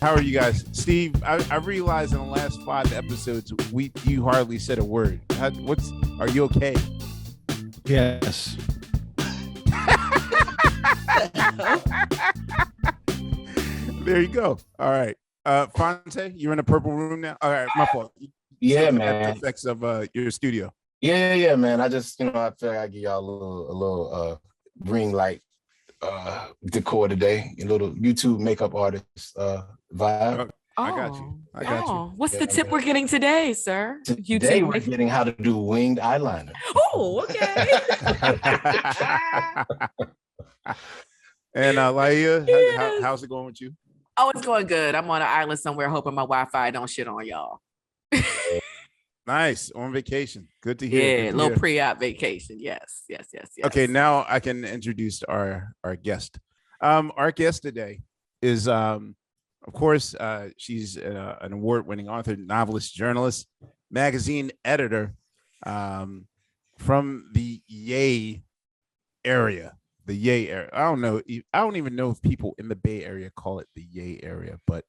How are you guys? Steve, I realized in the last 5 episodes, you hardly said a word. Are you okay? Yes. There you go. All right. Fonte, you're in a purple room now? All right, my fault. Yeah, Some man. after effects of your studio. Yeah, man. I just, I feel like I give y'all a little green light decor today, a little YouTube makeup artist vibe. I got you. I got you. What's the tip we're getting today, sir? Today we're getting how to do winged eyeliner. Oh, okay. And Laia, Yes. how's it going with you? Oh, it's going good. I'm on an island somewhere hoping my Wi-Fi don't shit on y'all. Nice. On vacation. Good to hear. Yeah, a little pre-op vacation. Yes. Okay, now I can introduce our guest. Our guest today is, of course, she's an award-winning author, novelist, journalist, magazine editor from the Yay area. The Yay area. I don't even know if people in the Bay Area call it the Yay area, but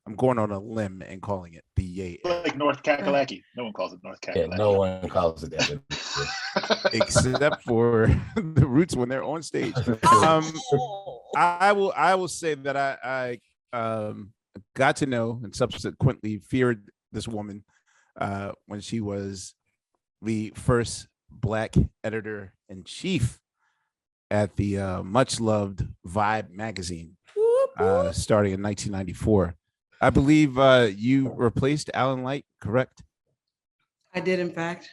I'm going on a limb and calling it the Yay area. Like North Kakalaki. No one calls it North Kakalaki. Yeah, no one calls it that. Except for the Roots when they're on stage. I will say that I got to know and subsequently feared this woman when she was the first Black editor-in-chief at the much loved Vibe magazine, starting in 1994. I believe you replaced Alan Light, correct? I did, in fact.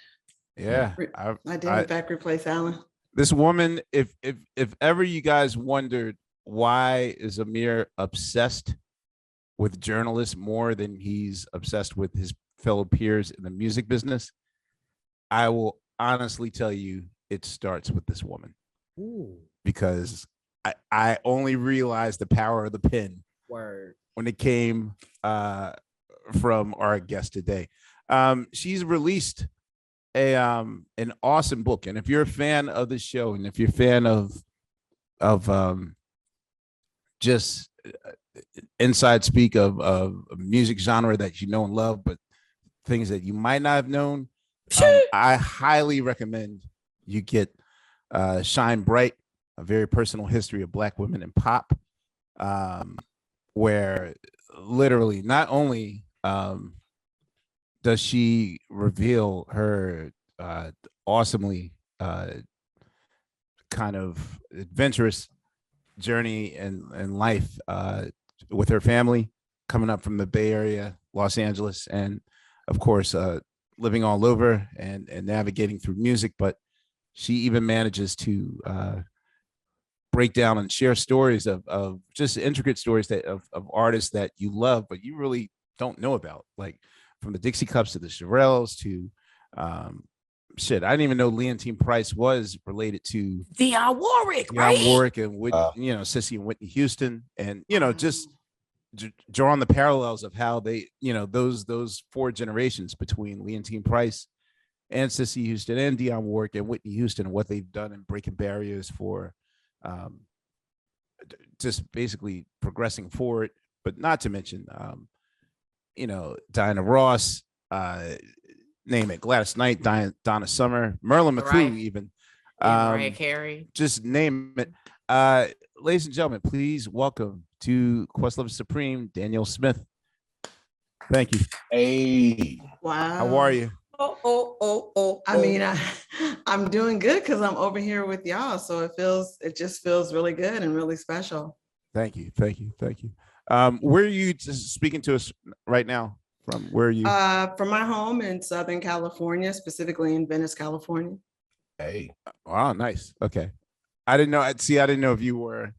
Yeah, I did, in fact, replace Alan. This woman, if ever you guys wondered why is Amir obsessed with journalists more than he's obsessed with his fellow peers in the music business, I will honestly tell you it starts with this woman. Ooh. Because I only realized the power of the pen when it came from our guest today. She's released an awesome book, and if you're a fan of the show, and if you're a fan of just inside speak of music genre that you know and love, but things that you might not have known, I highly recommend you get Shine Bright, a very personal history of Black women in pop, where literally not only does she reveal her awesomely kind of adventurous journey and life with her family, coming up from the Bay Area, Los Angeles, and of course living all over and navigating through music, but she even manages to break down and share stories of just intricate stories that of artists that you love, but you really don't know about, like from the Dixie Cups to the Shirelles to I didn't even know Leontine Price was related to Dionne Warwick, right? Dionne Warwick and Sissy and Whitney Houston, and just drawing the parallels of how they, those four generations between Leontine Price and Sissy Houston and Dionne Warwick and Whitney Houston, and what they've done in breaking barriers for just basically progressing forward, but not to mention, Diana Ross, name it, Gladys Knight, Donna Summer, Merlin McClue, even. Mariah Carey. Just name it. Ladies and gentlemen, please welcome to Questlove Supreme, Danyel Smith. Thank you. Hey. Wow. How are you? I mean, I'm doing good because I'm over here with y'all. So it just feels really good and really special. Thank you. Where are you speaking to us right now from? Where are you? From my home in Southern California, specifically in Venice, California. Hey. Wow, nice. Okay. I didn't know if you were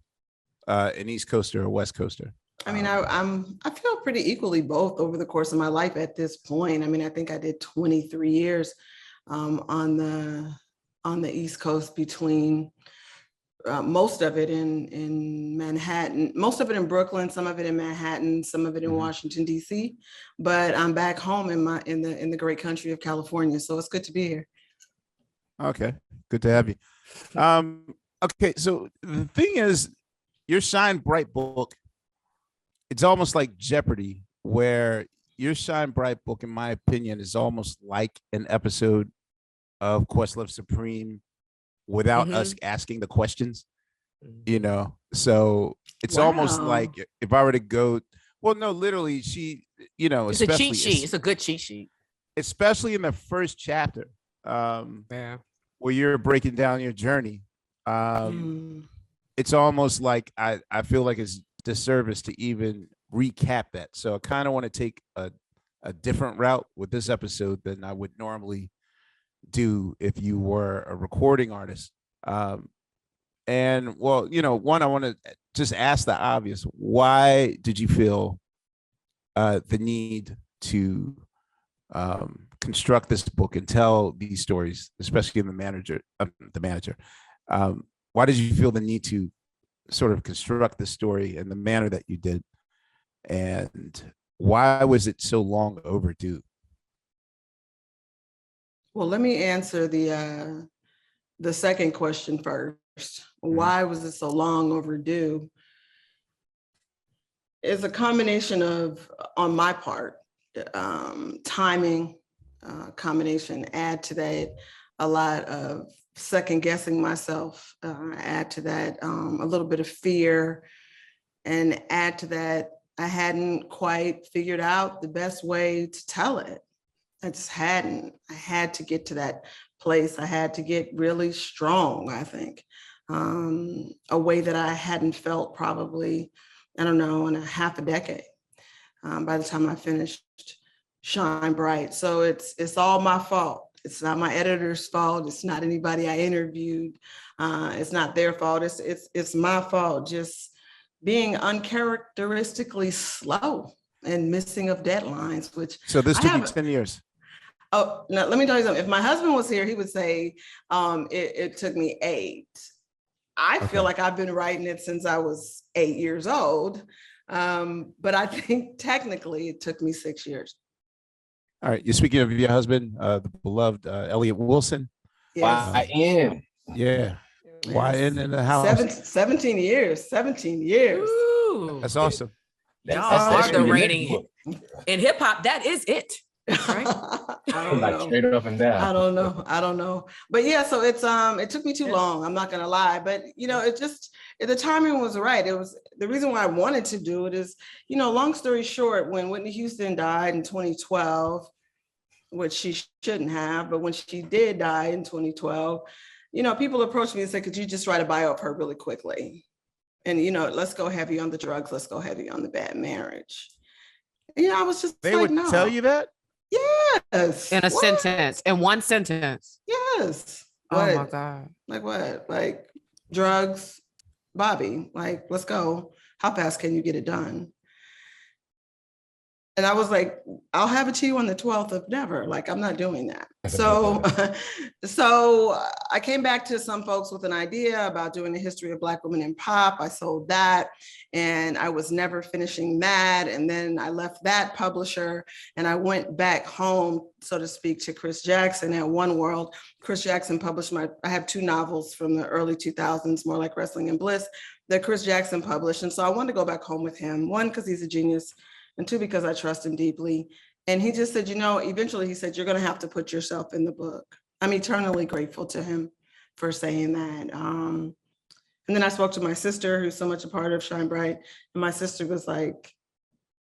an East Coaster or West Coaster. I mean, I feel pretty equally both over the course of my life at this point. I mean, I think I did 23 years on the East Coast, between most of it in Manhattan, most of it in Brooklyn, some of it in Manhattan, some of it in Washington, D.C. But I'm back home in the great country of California, so it's good to be here. Okay, good to have you. Okay, so the thing is, your Shine Bright book it's almost like Jeopardy, where your Shine Bright book, in my opinion, is almost like an episode of Questlove Supreme without us asking the questions, you know? So it's almost like Wow. if I were to go, well, no, literally, she, you know, It's a cheat especially, sheet. It's a good cheat sheet. especially in the first chapter, Yeah. where you're breaking down your journey. Mm. It's almost like I feel like it's disservice to even recap that. So I kind of want to take a different route with this episode than I would normally do if you were a recording artist. And well, you know, one, I want to just ask the obvious. Why did you feel the need to construct this book and tell these stories, especially in the manager? Why did you feel the need to sort of construct the story in the manner that you did? And why was it so long overdue? Well, let me answer the second question first. Why was it so long overdue? It's a combination of, on my part, timing, combination, add to that a lot of second guessing myself, add to that a little bit of fear, and add to that, I hadn't quite figured out the best way to tell it. I just hadn't. I had to get to that place. I had to get really strong, I think, a way that I hadn't felt probably, I don't know, in a half a decade, by the time I finished Shine Bright. So it's all my fault. It's not my editor's fault. It's not anybody I interviewed. It's not their fault. It's my fault. Just being uncharacteristically slow and missing of deadlines, which So this took you 10 years. Oh, no, let me tell you something. If my husband was here, he would say it took me 8. I feel like I've been writing it since I was 8 years old. But I think technically it took me 6 years. All right. You're speaking of your husband, the beloved Elliot Wilson. Yes. YN. Yeah. Yes. YN in the house. 17 years. 17 years. Ooh. That's awesome. Y'all That's are the really reigning in hip hop. That is it. Right? I don't like know. straight up and down. I don't know. But yeah, so it took me too long. I'm not gonna lie. But you know, the timing was right. It was the reason why I wanted to do it is, you know, long story short, when Whitney Houston died in 2012, which she shouldn't have, but when she did die in 2012, you know, people approached me and said, could you just write a bio of her really quickly? And you know, let's go heavy on the drugs, let's go heavy on the bad marriage. And, you know, I was just They like, would no. tell you that? Yes. In a What? sentence, in one sentence. Yes. Oh my What? God. Like what? Like drugs, Bobby, like, let's go. How fast can you get it done? And I was like, I'll have it to you on the 12th of never. Like, I'm not doing that. So, so I came back to some folks with an idea about doing the history of Black women in pop. I sold that and I was never finishing that. And then I left that publisher and I went back home, so to speak, to Chris Jackson at One World. Chris Jackson published I have 2 novels from the early 2000s, More Like Wrestling and Bliss, that Chris Jackson published. And so I wanted to go back home with him. 1, because he's a genius, and 2, because I trust him deeply. And he just said, you know, eventually he said, you're going to have to put yourself in the book. I'm eternally grateful to him for saying that. And then I spoke to my sister, who's so much a part of Shine Bright. And my sister was like,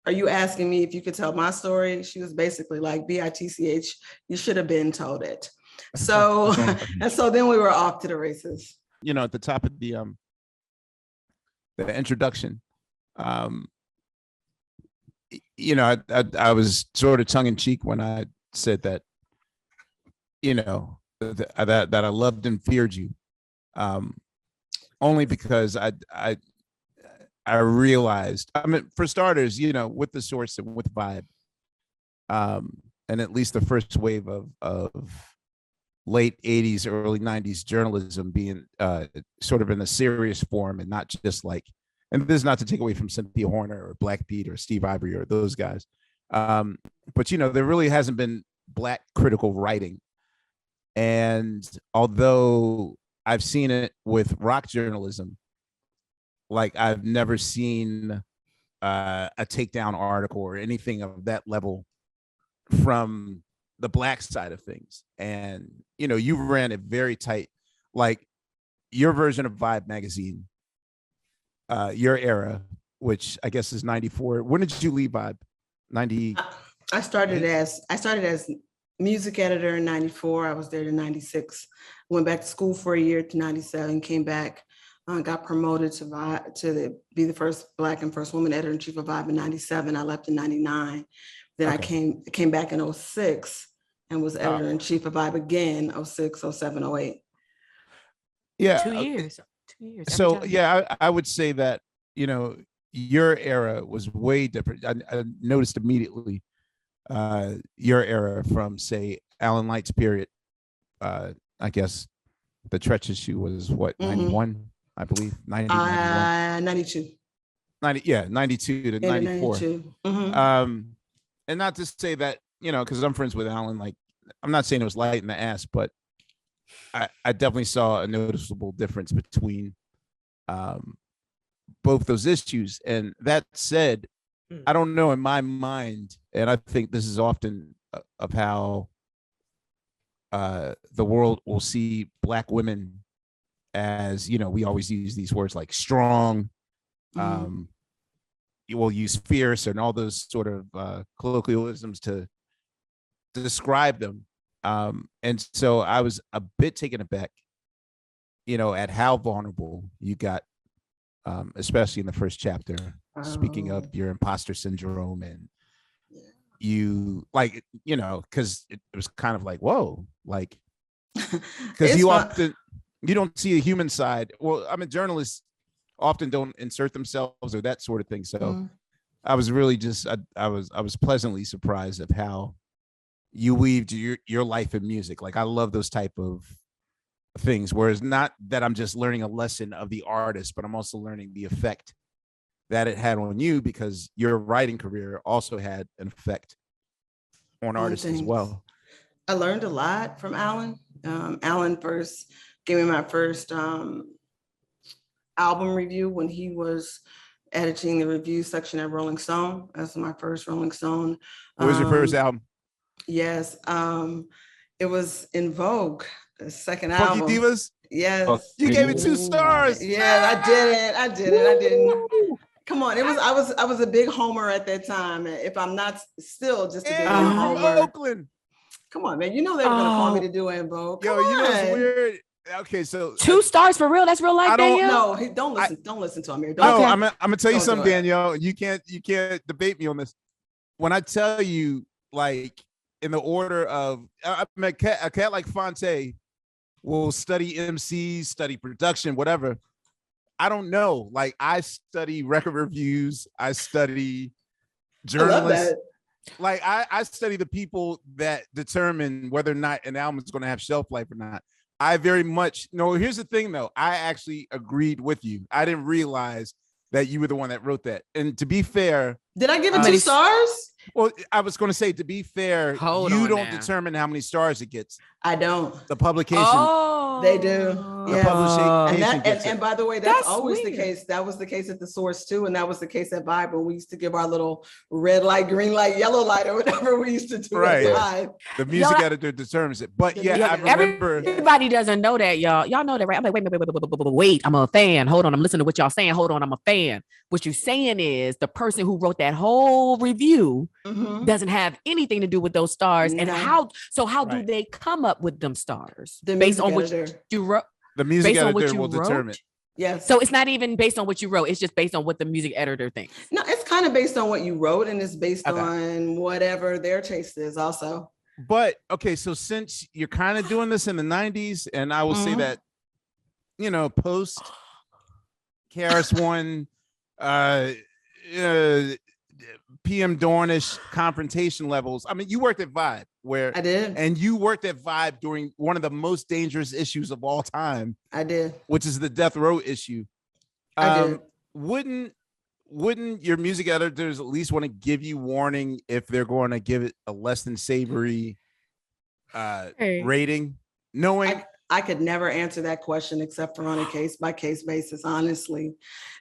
are you asking me if you could tell my story? She was basically like, BITCH, you should have been told it. So, and so then we were off to the races. You know, at the top of the introduction, you know, I was sort of tongue in cheek when I said that, you know, that I loved and feared you, only because I realized, I mean, for starters, you know, with the source and with Vibe, and at least the first wave of late 80s, early 90s journalism being sort of in a serious form and not just like, and this is not to take away from Cynthia Horner or Black Beat or Steve Ivory or those guys. But, you know, there really hasn't been Black critical writing. And although I've seen it with rock journalism, like I've never seen a takedown article or anything of that level from the Black side of things. And, you know, you ran it very tight, like your version of Vibe magazine, your era, which I guess is 94. When did you leave Vibe? 90. I started as music editor in 94. I was there to 96. Went back to school for a year to 97. Came back, got promoted to be the first Black and first woman editor in chief of Vibe in 97. I left in 99. Then I came back in 06 and was editor in chief of Vibe again, 06, 07, 08. Yeah. 2 years. 2 years. every So time. yeah, I would say that, you know, your era was way different. I noticed immediately your era from, say, Alan Light's period. I guess the Tretch issue was what, 91, I believe, 90, 91. 92. 92 to 94. 92. Mhm. And not to say that, you know, because I'm friends with Alan, like, I'm not saying it was light in the ass, but I definitely saw a noticeable difference between both those issues. And that said, I don't know, in my mind, and I think this is often of how the world will see Black women as, you know, we always use these words like strong, you will use fierce and all those sort of colloquialisms to describe them. And so I was a bit taken aback, you know, at how vulnerable you got, especially in the first chapter, speaking of your imposter syndrome, and you, like, you know, because it was kind of like, whoa, like, because you don't see a human side. Well, I mean, journalists often don't insert themselves or that sort of thing. So I was really just, I was pleasantly surprised of how you weaved your life in music. Like, I love those type of things, whereas not that I'm just learning a lesson of the artist, but I'm also learning the effect that it had on you, because your writing career also had an effect on artists as well. I learned a lot from Alan. Alan first gave me my first album review when he was editing the review section at Rolling Stone. That's my first Rolling Stone. What was your first album? Yes, it was In Vogue, the second Funky album. Divas? Yes. You gave it 2 stars. Yeah, I didn't. Come on, I was a big homer at that time. If I'm not still just a big From homer. Oakland. Come on, man. You know they were gonna call me to do In Vogue. Yo, you know it's weird. Okay, so 2 stars for real? That's real life, Danielle? No, don't listen to him here. No, Okay. I'm gonna tell you Don't something, do it. Danielle. You can't debate me on this. When I tell you, like, in the order of, I mean, a cat like Fonte will study MCs, study production, whatever. I don't know. Like, I study record reviews. I study journalists. Like, I study the people that determine whether or not an album is going to have shelf life or not. I very much, no, here's the thing though. I actually agreed with you. I didn't realize that you were the one that wrote that. And to be fair, did I give it 2 stars? Well, I was going to say, to be fair, Hold you on don't now. determine how many stars it gets. I don't. The publication. They do. The Yeah. publication gets And it. by the way, that's That's always the weird. case. That was the case at the Source too, and that was the case at Vibe when we used to give our little red light, green light, yellow light, or whatever we used to do. Right. At Vibe. The music Yo, editor determines it. But yeah, Yeah, I remember. Everybody doesn't know that, y'all. Y'all know that, right? I'm like, wait, I'm a fan. Hold on, I'm listening to what y'all saying. Hold on, I'm a fan. What you're saying is the person who wrote that whole review Mhm. doesn't have anything to do with those stars. And No. how do Right. they come up with them stars? The Based music on what editor. you wrote? The music Based on what editor you will wrote? determine. Yes. So it's not even based on what you wrote. It's just based on what the music editor thinks. No, it's kind of based on what you wrote, and it's based Okay. on whatever their taste is also. But okay, so since you're kind of doing this in the 90s, and I will say Mhm. that, you know, post KRS One, PM Dornish confrontation levels. I mean, you worked at Vibe, where I did. and you worked at Vibe during one of the most dangerous issues of all time, I did. which is the Death Row issue. I did. Wouldn't your music editors at least want to give you warning if they're going to give it a less than savory rating, knowing I could never answer that question except for on a case by case basis. Honestly,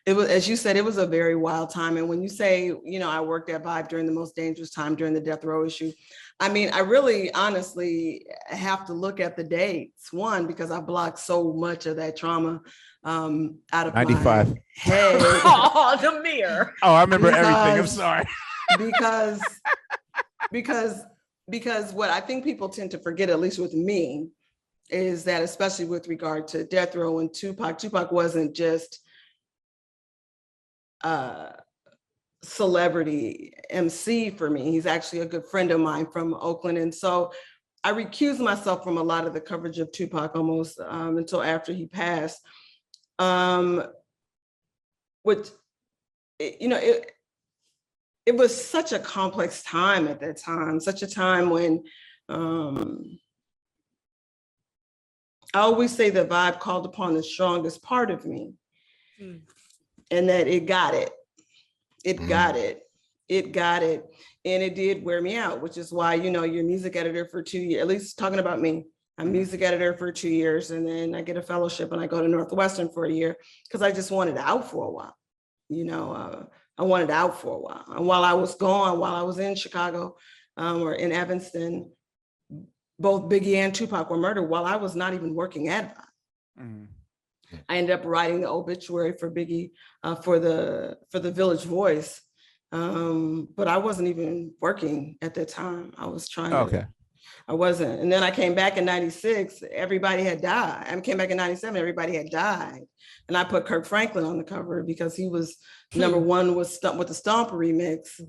it was, as you said, it was a very wild time. And when you say, I worked at Vibe during the most dangerous time during the death row issue, I mean, I really honestly have to look at the dates. One, because I blocked so much of that trauma out of 95. my head. Oh, the mirror. Oh, I remember everything. I'm sorry. Because what I think people tend to forget, at least with me, is that especially with regard to death row and Tupac wasn't just celebrity MC for me. He's actually a good friend of mine from Oakland. And so I recused myself from a lot of the coverage of Tupac almost until after he passed. Which, it was such a complex time at that time, such a time when I always say the Vibe called upon the strongest part of me, and that it got it. It got it. And it did wear me out, which is why, you're music editor for 2 years, at least talking about me. I'm music editor for 2 years, and then I get a fellowship and I go to Northwestern for a year because I just wanted out for a while. I wanted out for a while. And while I was gone, while I was in Chicago or in Evanston, both Biggie and Tupac were murdered while I was not even working at Vibe. Mm-hmm. I ended up writing the obituary for Biggie for the Village Voice, but I wasn't even working at that time. I was trying to. I wasn't. And then I came back in 96, everybody had died. I came back in 97, everybody had died. And I put Kirk Franklin on the cover because he was number one with the Stomp remix.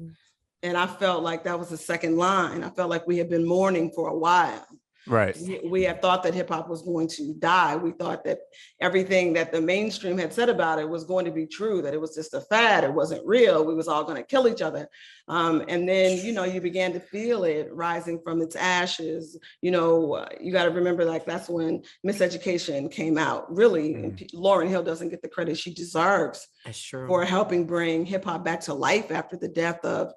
And I felt like that was the second line. I felt like we had been mourning for a while. Right. We had thought that hip hop was going to die. We thought that everything that the mainstream had said about it was going to be true, that it was just a fad, it wasn't real, we was all going to kill each other. And then, you began to feel it rising from its ashes. You got to remember, like, that's when Miseducation came out. Really, Lauryn Hill doesn't get the credit she deserves. That's true. For helping bring hip hop back to life after the death of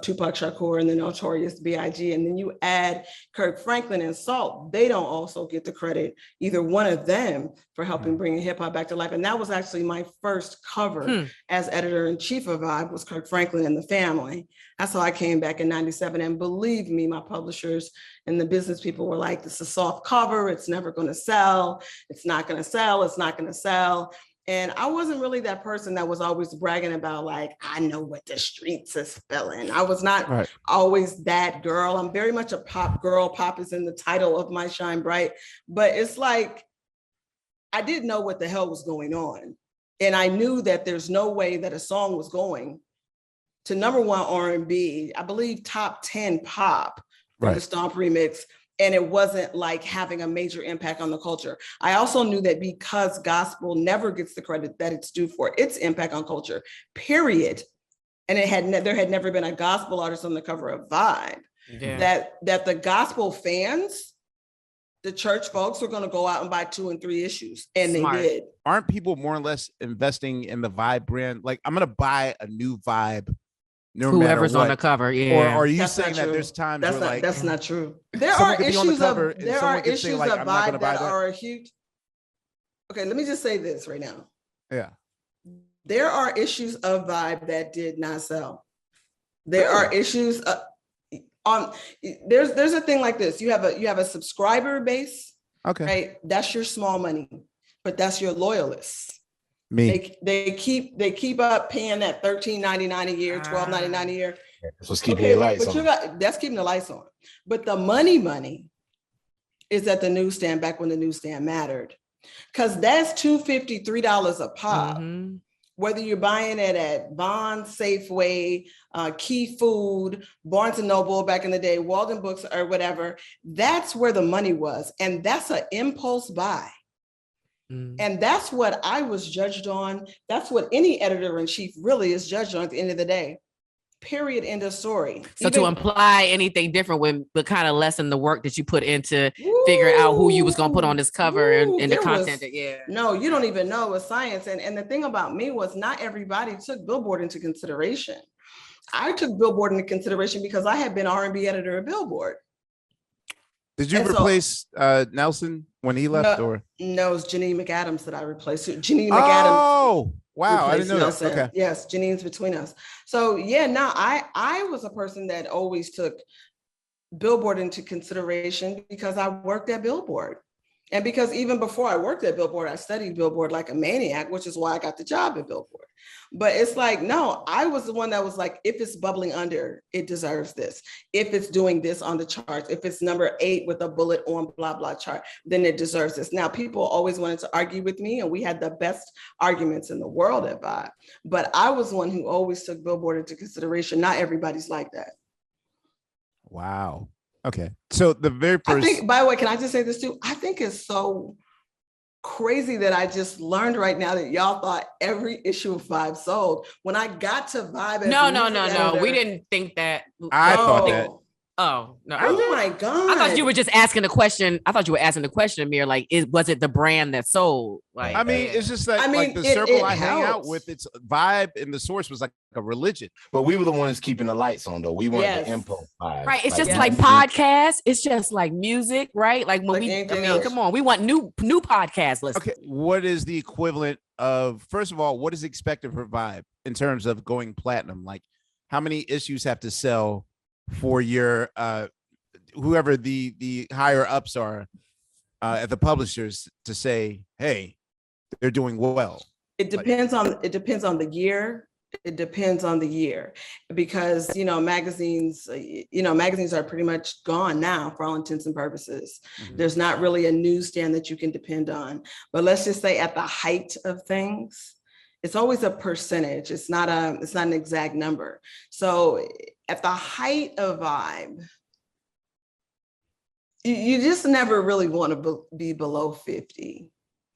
Tupac Shakur and the Notorious B.I.G. And then you add Kirk Franklin and Salt. They don't also get the credit, either one of them, for helping bring hip hop back to life. And that was actually my first cover as editor-in-chief of Vibe, was Kirk Franklin and the Family. That's how I came back in 97. And believe me, my publishers and the business people were like, this is a soft cover. It's never going to sell. It's not going to sell. It's not going to sell. And I wasn't really that person that was always bragging about, like, I know what the streets is feeling. I was not always that girl. I'm very much a pop girl. Pop is in the title of my Shine Bright. But it's like, I didn't know what the hell was going on. And I knew that there's no way that a song was going to number one R&B, I believe top 10 pop for the Stomp remix. And it wasn't like having a major impact on the culture. I also knew that because gospel never gets the credit that it's due for its impact on culture, period. And there had never been a gospel artist on the cover of Vibe. That the gospel fans, the church folks, were going to go out and buy 2 and 3 issues. And Smart. They did. Aren't people more or less investing in the Vibe brand? Like, I'm going to buy a new Vibe. No Whoever's on the cover, Or are you saying that there's times where that's not true? There are issues of Vibe that are huge. Okay, let me just say this right now. Yeah. There are issues of Vibe that did not sell. There are issues there's a thing like this. You have a subscriber base. Okay. Right? That's your small money, but that's your loyalists. Me. They keep up paying that $13.99 a year, $12.99 a year. That's what's keeping the lights on. That's keeping the lights on. But the money is at the newsstand back when the newsstand mattered. Because that's $2.50, $3 a pop. Mm-hmm. Whether you're buying it at Bond, Safeway, Key Food, Barnes & Noble back in the day, Walden Books or whatever, that's where the money was. And that's an impulse buy. And that's what I was judged on. That's what any editor-in-chief really is judged on at the end of the day. Period. End of story. So to imply anything different would kind of lessen the work that you put into figuring out who you was going to put on this cover and the content. No, you don't even know. It was science. And the thing about me was not everybody took Billboard into consideration. I took Billboard into consideration because I had been R&B editor at Billboard. Did you replace Nelson when he left, or no, it's Janine McAdams that I replaced. Janine McAdams. Oh, wow. I didn't know that. Okay. Yes, Janine's between us. So yeah, no, I was a person that always took Billboard into consideration because I worked at Billboard. And because even before I worked at Billboard, I studied Billboard like a maniac, which is why I got the job at Billboard. But it's like, no, I was the one that was like, if it's bubbling under, it deserves this. If it's doing this on the charts, if it's number 8 with a bullet on blah, blah chart, then it deserves this. Now, people always wanted to argue with me, and we had the best arguments in the world at Vibe. But I was one who always took Billboard into consideration. Not everybody's like that. Wow. Okay. So the very first. I think, by the way, can I just say this too? I think it's so crazy that I just learned right now that y'all thought every issue of Vibe sold. When I got to Vibe, No. We didn't think that. I thought that. Oh no! Oh my God! I thought you were just asking the question. I thought you were asking the question, Amir. Like, was it the brand that sold? Like, I mean, it's just that like the circle I hang out with, its Vibe and the source was like a religion. But we were the ones keeping the lights on, though. We weren't the info Vibe. Right. It's just like podcasts. It's just like music, right? Like when come on, we want new podcasts. Listen. Okay. What is the equivalent of? First of all, what is expected for Vibe in terms of going platinum? Like, how many issues have to sell for your whoever the higher ups are at the publishers to say, hey, they're doing well? It depends on the year. It depends on the year, because magazines are pretty much gone now for all intents and purposes. Mm-hmm. There's not really a newsstand that you can depend on. But let's just say at the height of things, it's always a percentage. It's not an exact number. So at the height of Vibe, you just never really want to be below 50%.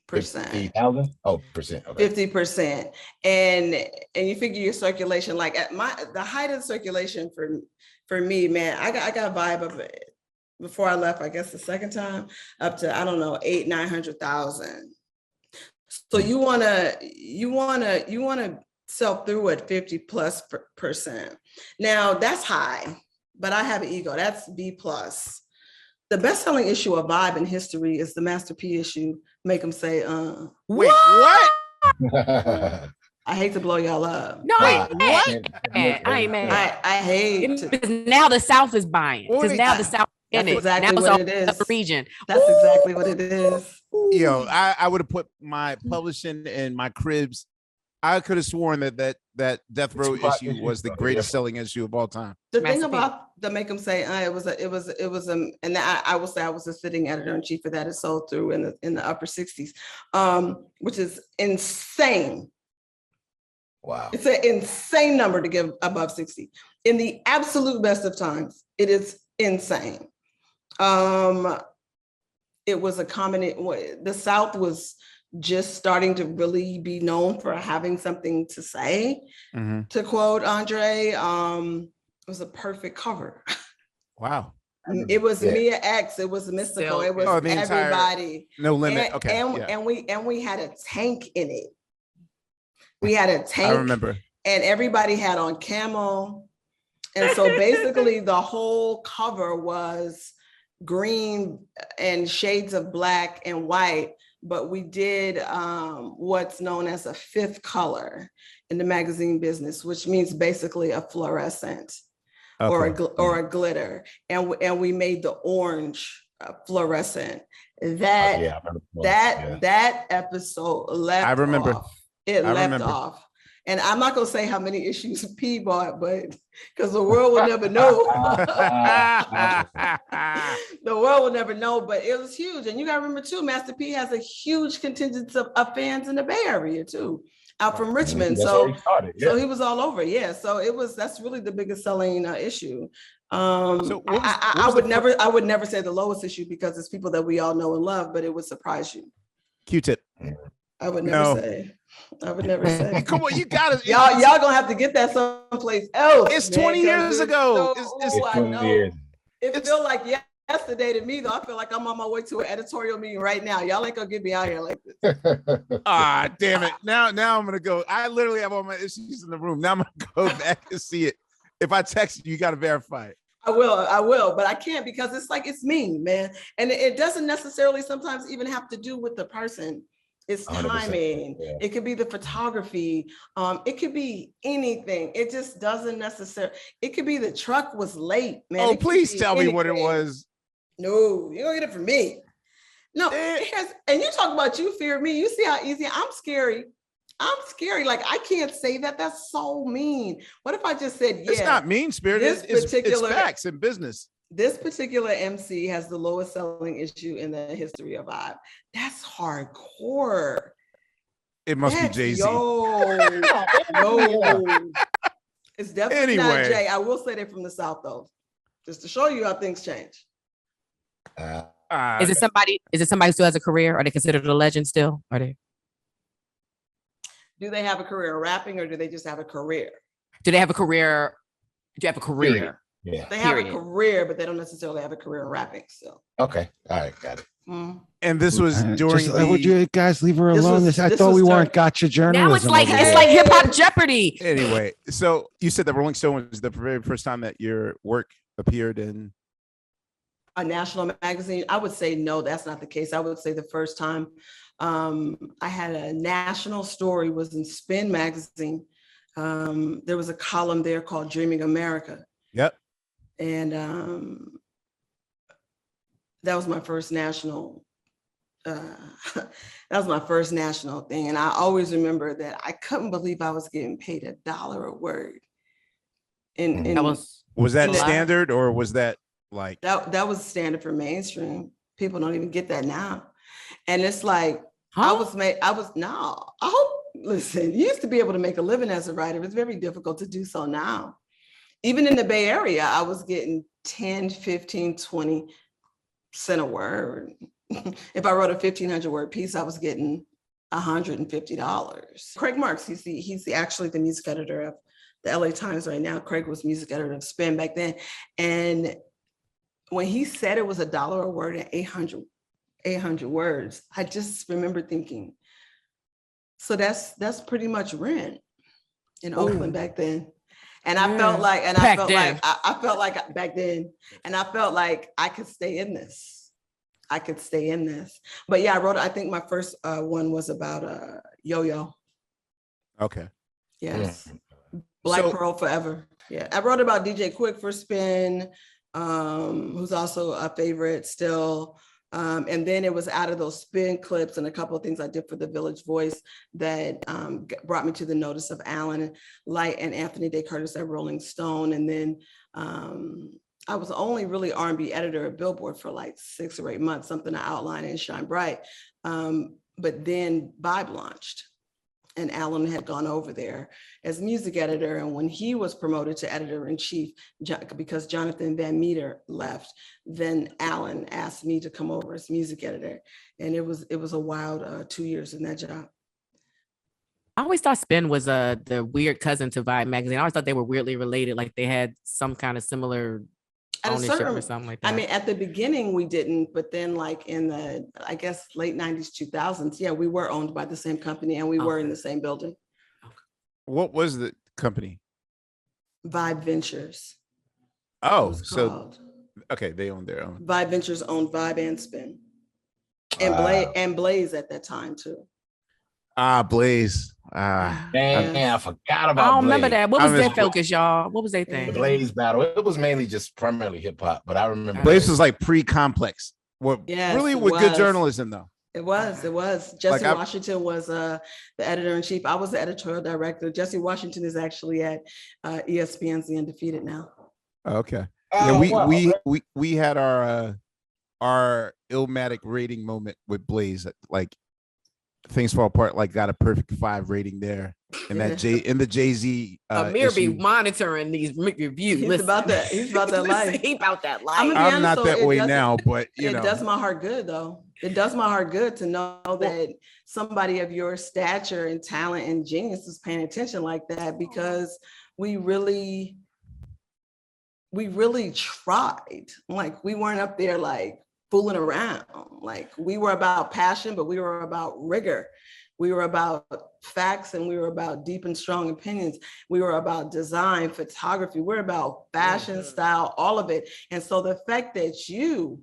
50,000? Oh, percent. Okay. 50%. And you figure your circulation, like at the height of the circulation for me, man, I got Vibe of it before I left, I guess the second time, up to, I don't know, 800,000-900,000. So you wanna sell through at 50+%. Now that's high, but I have an ego. That's B+. The best-selling issue of Vibe in history is the Master P issue. Make them say, Wait, what? I hate to blow y'all up. No, what? I ain't mad. I hate because now the South is buying. Because now the South is in it. Exactly now what it is. The region. That's exactly what it is. I would have put my publishing and my cribs. I could have sworn that Death Row issue was the greatest selling issue of all time. The thing about the Make Them Say, and I will say I was a sitting editor in chief of that. It sold through in the upper 60s, which is insane. Wow. It's an insane number to give above 60. In the absolute best of times, it is insane. It was a combination. The South was just starting to really be known for having something to say. Mm-hmm. To quote Andre, it was a perfect cover. Wow. It was Mia X. It was Mystical. It was everybody. No Limit. Okay. And we had a tank in it. We had a tank. I remember. And everybody had on camo. And so basically the whole cover was green and shades of black and white, but we did what's known as a fifth color in the magazine business, which means basically a fluorescent or a glitter. And we made the orange fluorescent. That episode left. I remember. Left off. And I'm not gonna say how many issues P bought, but because the world will never know. The world will never know, but it was huge. And you gotta remember too, Master P has a huge contingent of fans in the Bay Area too, out from Richmond. So he was all over. Yeah. So that's really the biggest selling issue. I would never say the lowest issue because it's people that we all know and love, but it would surprise you. Q-tip. I would never say. Come on, you got to. Y'all gonna have to get that someplace else. It's 20 years ago. I know. It feels like yesterday to me, though. I feel like I'm on my way to an editorial meeting right now. Y'all ain't gonna get me out here like this. Damn it. Now I'm gonna go. I literally have all my issues in the room. Now I'm gonna go back and see it. If I text you, you gotta verify it. I will, but I can't because it's like, it's mean, man. And it doesn't necessarily sometimes even have to do with the person. It's 100%. timing. Yeah. It could be the photography. It could be anything. It just doesn't necessarily. It could be the truck was late, man. Oh, It could please be tell me what it anything. was. No, you don't get it from me. No, Eh. and you talk about you fear me. You see how easy I'm scary. I'm scary. Like, I can't say that. That's so mean. What if I just said, yeah, It's not mean spirit. this It's particular- facts in business. this particular MC has the lowest selling issue in the history of Vibe. That's hardcore. It must be Jay-Z. No. It's definitely not Anyway. Jay. I will say that from the South, though, just to show you how things change. Is it somebody who still has a career? Are they considered a legend still? Are they? Do they have a career in rapping, or do they just have a career? Do they have a career? Do you have a career? Yeah. They have Period. a career, but they don't necessarily have a career in rapping still. Okay. All right. Got it. Mm. And this was during Just, would the. you guys leave her This alone? was- I this thought was we during- weren't gotcha journalism. Now it's like over it's here. like Hip Hop Jeopardy. Anyway, so you said that Rolling Stone was the very first time that your work appeared in. A national magazine. I would say no, that's not the case. I would say the first time I had a national story was in Spin magazine. There was a column there called Dreaming America. Yep. And that was my first national that was my first national thing. And I always remember that I couldn't believe I was getting paid $1 a word. And That was that And that- standard or was that like? that was standard for mainstream. People don't even get that now. And it's like, I hope, listen, you used to be able to make a living as a writer. It's very difficult to do so now. Even in the Bay Area, I was getting 10, 15, 20 cents a word. If I wrote a 1,500 word piece, I was getting $150. Craig Marks, he's actually the music editor of the LA Times right now. Craig was music editor of Spin back then. And when he said it was $1 a word and 800 words, I just remember thinking, so that's pretty much rent in Oakland back then. And I felt like, I felt like back then, and I felt like I could stay in this. But yeah, I think my first one was about Yo-Yo. Okay. Yes. Black Pearl Forever. Yeah. I wrote about DJ Quick for Spin, who's also a favorite still. And then it was out of those Spin clips and a couple of things I did for the Village Voice that brought me to the notice of Alan Light and Anthony Day Curtis at Rolling Stone. And then I was only really R&B editor at Billboard for like 6 or 8 months, something I outlined in Shine Bright. But then Vibe launched. And Alan had gone over there as music editor. And when he was promoted to editor-in-chief, because Jonathan Van Meter left, then Alan asked me to come over as music editor. And it was a wild 2 years in that job. I always thought Spin was the weird cousin to Vibe magazine. I always thought they were weirdly related, like they had some kind of similar ownership or something like that. I mean, at the beginning we didn't, but then like in the, I guess, late 90s, 2000s, yeah, we were owned by the same company and we were in the same building. What was the company? Vibe Ventures. Oh, it was so called. okay, they own their own. Vibe Ventures owned Vibe and Spin. And Blaze at that time too. Blaze. Man, I forgot about I don't remember Blaze. that. What was I their miss- focus, y'all? What was their thing? The Blaze battle. It was mainly just primarily hip hop, but I remember Blaze was like pre-complex. What Yes, really it with good was. journalism though. It was. Jesse Like, Washington was the editor-in-chief. I was the editorial director. Jesse Washington is actually at ESPN's The Undefeated now. Okay. Oh, Yeah, wow. we had our Illmatic rating moment with Blaze. Like Things Fall Apart like got a perfect 5 rating there. And that the Jay-Z Amir be issue. monitoring these reviews. He's about that. He's about that life. He about that life. I'm I'm not so that it way doesn't- now, but you It know. does my heart good though. It does my heart good to know that somebody of your stature and talent and genius is paying attention like that, because we really tried. Like we weren't up there like fooling around. Like we were about passion, but we were about rigor. We were about facts and we were about deep and strong opinions. We were about design, photography. We're about fashion, style, all of it. And so the fact that you,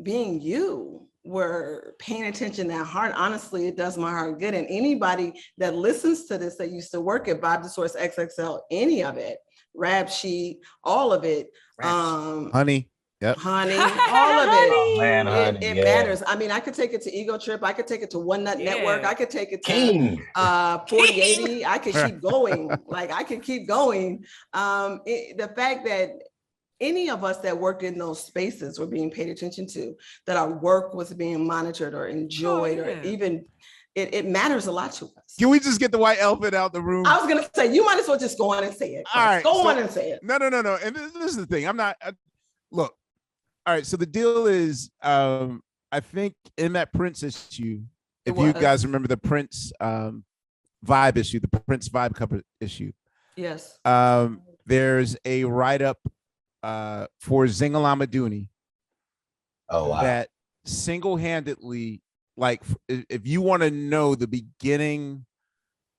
being you, were paying attention that hard, honestly, it does my heart good. And anybody that listens to this that used to work at Bob the Source XXL, any of it, Rap Sheet, all of it, Honey. Yep. Honey, all of it. Oh, man, honey, It yeah. matters. I mean, I could take it to Ego Trip. I could take it to One Nut Network. I could take it to King. 4080. I could keep going. Like I could keep going. The fact that any of us that worked in those spaces were being paid attention to, that our work was being monitored or enjoyed, or even it matters a lot to us. Can we just get the white elephant out the room? I was gonna say, you might as well just go on and say it. All right, go on and say it. No. And this is the thing. I'm not. Look. All right. So the deal is, I think in that Prince issue, if you guys remember the Prince Vibe issue, the Prince Vibe cover issue. Yes. There's a write-up for Zingalama Oh, wow. that single-handedly, like, if you want to know the beginning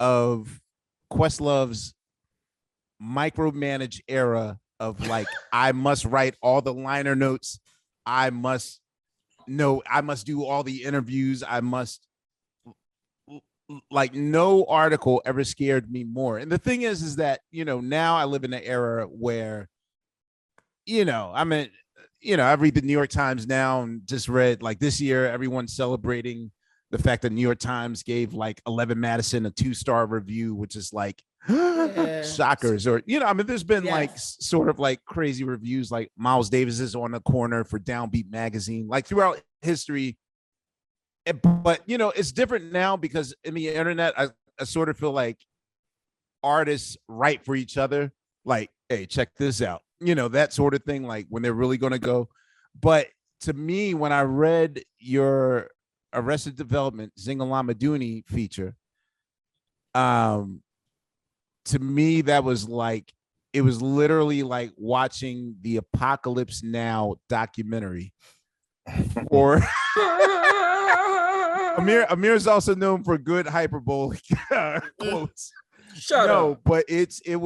of Questlove's micromanage era of like, I must write all the liner notes, I must do all the interviews, I must, like, no article ever scared me more. And the thing is that, now I live in an era where, I read the New York Times now and just read, like, this year, everyone's celebrating the fact that New York Times gave like 11 Madison a 2-star review, which is like shockers. Or, there's been like sort of like crazy reviews, like Miles Davis is on the corner for Downbeat magazine, like throughout history. But, it's different now because in the internet, I sort of feel like artists write for each other. Like, hey, check this out. That sort of thing, like when they're really going to go. But to me, when I read your Arrested Development Zingalama Dooney feature, to me, that was like, it was literally like watching the Apocalypse Now documentary. Or Amir is also known for good hyperbolic quotes. Shut up. But it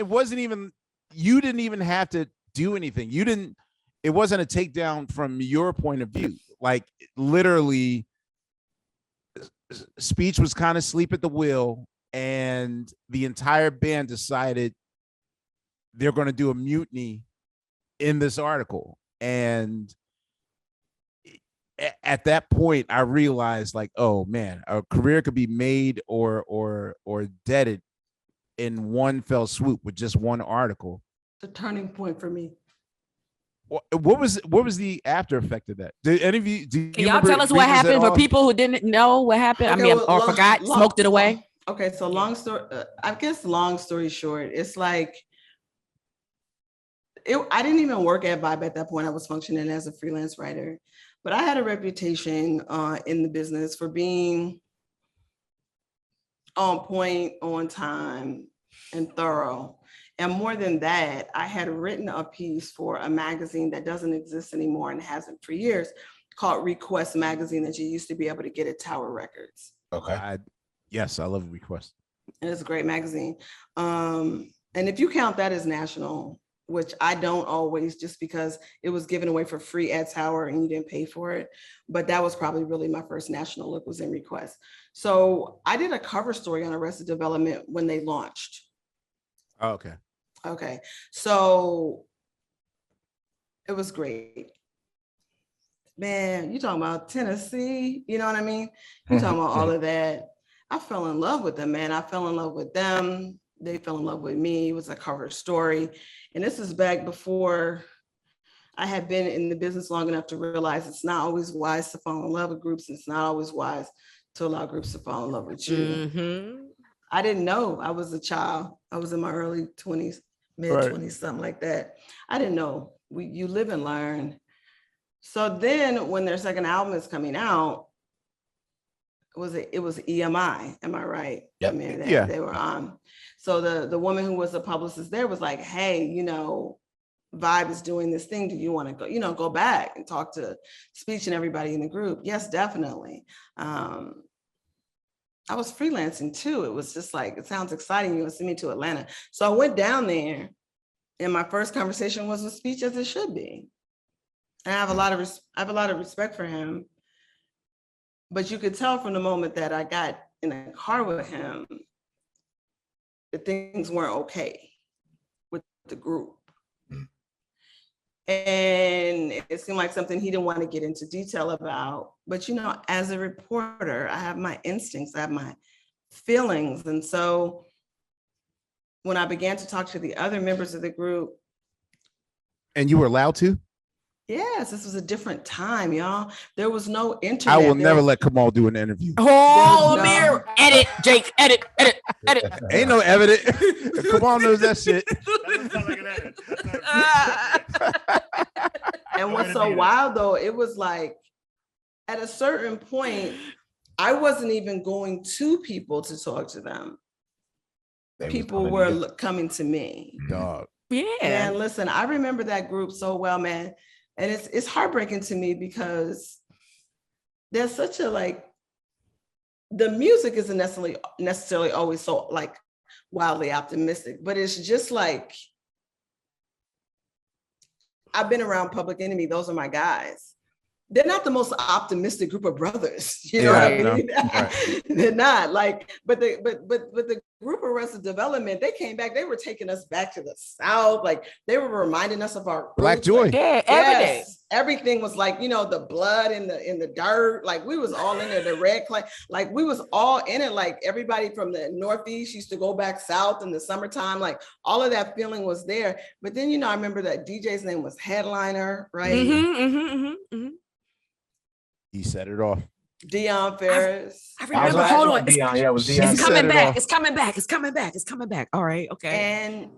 wasn't even, you didn't even have to do anything. It wasn't a takedown from your point of view. Like, literally, Speech was kind of asleep at the wheel, and the entire band decided they're going to do a mutiny in this article. And at that point, I realized, like, oh man, a career could be made or deaded in one fell swoop with just one article. The turning point for me. What was the after effect of that? Did any of you? Can y'all tell us what happened for people who didn't know what happened? Okay, or forgot, smoked it away. Okay, so long story short, it's like I didn't even work at Vibe at that point. I was functioning as a freelance writer, but I had a reputation in the business for being on point, on time, and thorough. And more than that, I had written a piece for a magazine that doesn't exist anymore and hasn't for years, called Request Magazine, that you used to be able to get at Tower Records. Okay. Yes, I love Request. And it's a great magazine. And if you count that as national, which I don't always, just because it was given away for free at Tower and you didn't pay for it. But that was probably really my first national look, was in Request. So I did a cover story on Arrested Development when they launched. Oh, okay. Okay. So it was great. Man, you talking about Tennessee, you know what I mean? You talking about all of that. I fell in love with them, man. I fell in love with them. They fell in love with me. It was a cover story. And this is back before I had been in the business long enough to realize it's not always wise to fall in love with groups. It's not always wise to allow groups to fall in love with you. Mm-hmm. I didn't know. I was a child. I was in my early 20s, mid 20s, something like that. I didn't know. You live and learn. So then when their second album is coming out, it was EMI, am I right? Yep. I mean, Yeah. They were on. So the woman who was the publicist there was like, hey, Vibe is doing this thing. Do you want to go, go back and talk to Speech and everybody in the group? Yes, definitely. I was freelancing too. It was just like, it sounds exciting. You want to send me to Atlanta. So I went down there, and my first conversation was with Speech, as it should be. And I have a lot of respect for him. But you could tell from the moment that I got in a car with him that things weren't okay with the group. And it seemed like something he didn't want to get into detail about. But, you know, as a reporter, I have my instincts, I have my feelings. And so when I began to talk to the other members of the group. And you were allowed to? Yes, this was a different time, y'all. There was no internet. I will never let Kamal do an interview. Oh, Amir, edit, Jake, edit. Ain't no evidence. Kamal knows that shit. That doesn't sound like an edit. And what's so wild though, it was like at a certain point, I wasn't even going to people to talk to them. People were coming to me. Dog. Yeah. And listen, I remember that group so well, man. And it's heartbreaking to me because there's such a like, the music isn't necessarily always so like wildly optimistic, but it's just like, I've been around Public Enemy. Those are my guys. They're not the most optimistic group of brothers. You know what I mean? Right. They're not like, but the group Arrested Development, they came back, they were taking us back to the South. Like they were reminding us of our Black roots. Joy. Like, Yeah, every day. Everything was like, you know, the blood in the dirt. Like we was all in there, the red clay, like we was all in it. Like everybody from the Northeast used to go back South in the summertime. Like all of that feeling was there. But then, you know, I remember that DJ's name was Headliner, right? He set it off. Dion Ferris. I remember. Hold on. Dion. Yeah, it was Dion. It's coming back. It's coming back. It's coming back. It's coming back. All right. Okay. And,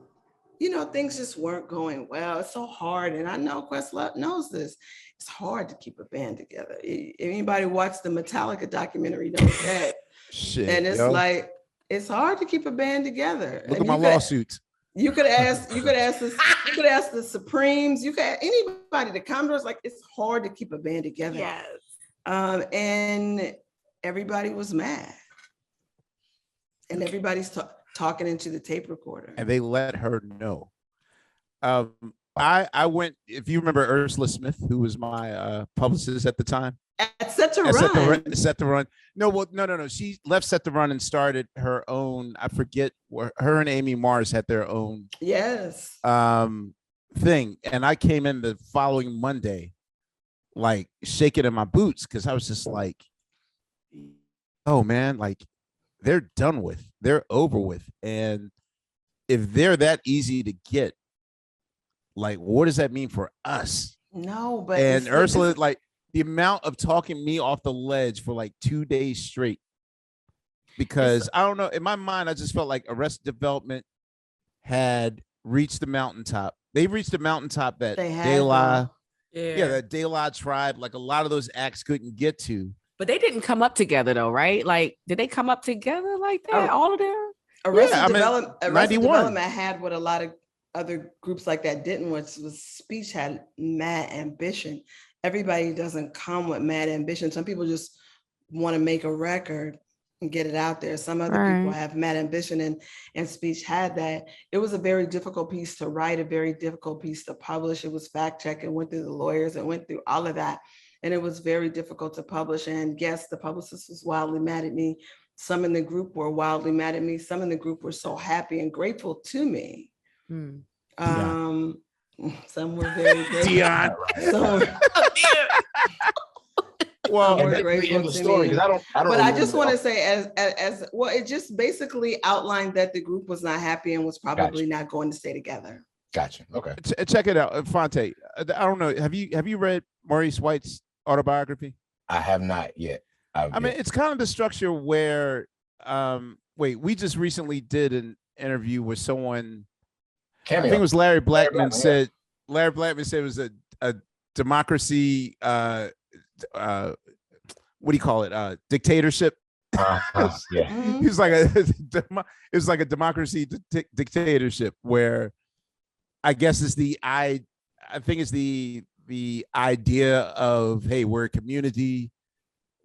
you know, things just weren't going well. It's so hard. And I know Questlove knows this. It's hard to keep a band together. Anybody watch the Metallica documentary knows that. Shit. And it's like, it's hard to keep a band together. Look at my lawsuits. You could ask the Supremes, you could ask anybody, the Commodores, like it's hard to keep a band together. Yes. And everybody was mad. And everybody's talking into the tape recorder. And they let her know. I went, if you remember Ursula Smith, who was my publicist at the time. At Set to Run. Set to Run. No. She left Set to Run and started her own. I forget where her and Amy Mars had their own. Yes. Thing. And I came in the following Monday, like shaking in my boots because I was just like, oh man, like they're done with, they're over with. And if they're that easy to get, like, what does that mean for us? No, but and Ursula, like the amount of talking me off the ledge for like 2 days straight, because I don't know, in my mind, I just felt like Arrested Development had reached the mountaintop. They reached the mountaintop that De La, that De La tribe, like a lot of those acts couldn't get to. But they didn't come up together though, right? Like, did they come up together like that? All of them? Arrested Development had what a lot of other groups like that didn't, which was Speech had mad ambition. Everybody doesn't come with mad ambition. Some people just want to make a record and get it out there. Some other people have mad ambition, and Speech had that. It was a very difficult piece to write, a very difficult piece to publish. It was fact checked. It went through the lawyers. It went through all of that. And it was very difficult to publish. And yes, the publicist was wildly mad at me. Some in the group were wildly mad at me. Some in the group were so happy and grateful to me. Some were very grateful. Dion. Well, we're grateful to story, me. I don't but I just want to say as well, it just basically outlined that the group was not happy and was probably not going to stay together. Gotcha. Okay. Check it out, Fonte. I don't know. Have you read Maurice White's autobiography? I have not yet. I mean, it's kind of the structure where, we just recently did an interview with someone. Cameo. I think it was Larry Blackman said. Yeah. Larry Blackman said it was a democracy. What do you call it? Dictatorship. Yeah. He was like it was like a democracy dictatorship where I guess it's I think it's the idea of, hey, we're a community.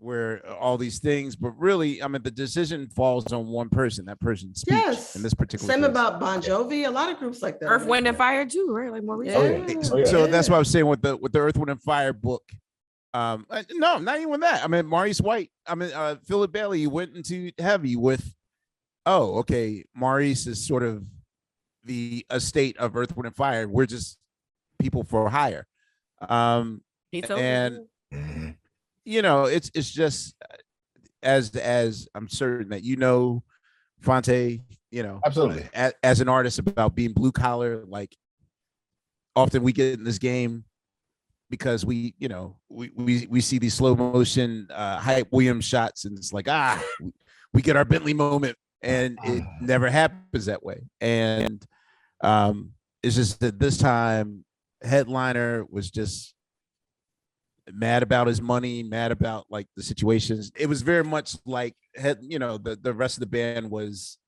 where all these things, but really, I mean, the decision falls on one person, that person's speech Yes. in this particular Same case. about Bon Jovi, a lot of groups like that. Earth, Wind, and Fire too, right? Like more Oh, recently. yeah. Oh, yeah. So that's what I was saying with the Earth, Wind, and Fire book. No, not even that. I mean, Maurice White. I mean, Philip Bailey went into heavy with, oh, okay, Maurice is sort of the estate of Earth, Wind, and Fire. We're just people for hire. And Mhm. you know, it's just as I'm certain that you know, Fonte, you know, Absolutely. as an artist about being blue collar, like often we get in this game because we, you know, we see these slow motion Hype Williams shots, and it's like, we get our Bentley moment, and it never happens that way. And it's just that this time Headliner was just mad about his money, mad about like the situations. It was very much like, you know, the rest of the band was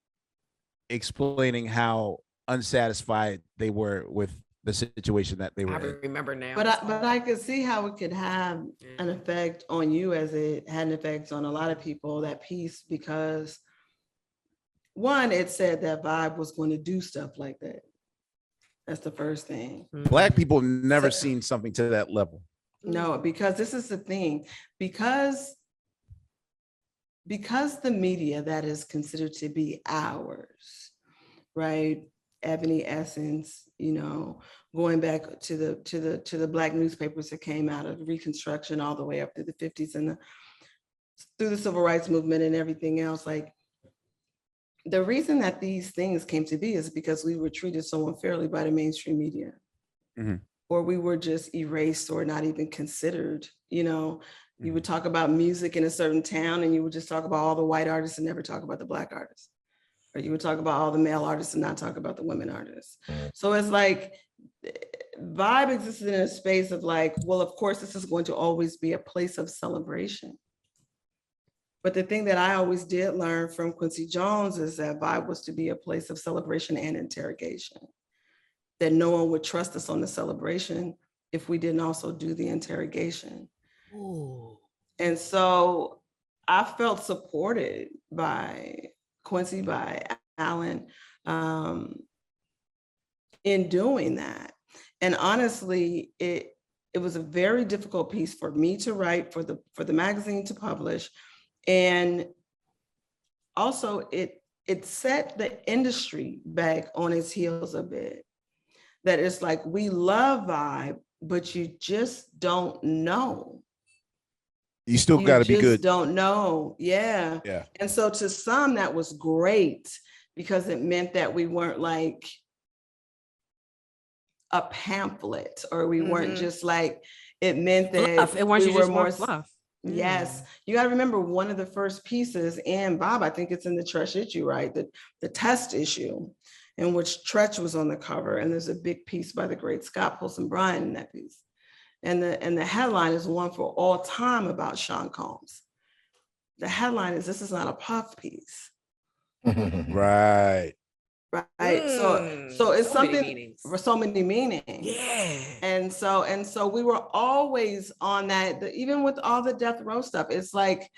explaining how unsatisfied they were with the situation that they were I in. remember now. But I could see how it could have an effect on you as it had an effect on a lot of people, that piece, because one, it said that Vibe was going to do stuff like that. That's the first thing. Black people never So- seen something to that level. No, because this is the thing, because the media that is considered to be ours, right? Ebony Essence, you know, going back to the Black newspapers that came out of Reconstruction all the way up through the 50s and through the Civil Rights Movement and everything else. Like, the reason that these things came to be is because we were treated so unfairly by the mainstream media. Mhm. Or we were just erased or not even considered. You know, you would talk about music in a certain town and you would just talk about all the white artists and never talk about the Black artists. Or you would talk about all the male artists and not talk about the women artists. So it's like, Vibe existed in a space of like, well, of course, this is going to always be a place of celebration. But the thing that I always did learn from Quincy Jones is that Vibe was to be a place of celebration and interrogation. That no one would trust us on the celebration if we didn't also do the interrogation. Ooh. And so I felt supported by Quincy, by Alan, in doing that. And honestly, it was a very difficult piece for me to write, for the magazine to publish. And also it set the industry back on its heels a bit. That it's like, we love Vibe, but you just don't know. You still got to be good. Don't know. Yeah. Yeah. And so to some, that was great because it meant that we weren't like a pamphlet, or we weren't just like, it meant that Fluff. It weren't we you were just more more fluff. Yes, you got to remember, one of the first pieces, and Bob, I think it's in the Tretch issue, right? The test issue, in which Tretch was on the cover, and there's a big piece by the great Scott Polson Bryan in that piece, and the headline is One for All Time about Sean Combs. The headline is, "This is not a puff piece." Right. Right. So it's So many something meanings. for so many meanings. Yeah. And so we were always on that, even with all the death row stuff. It's like,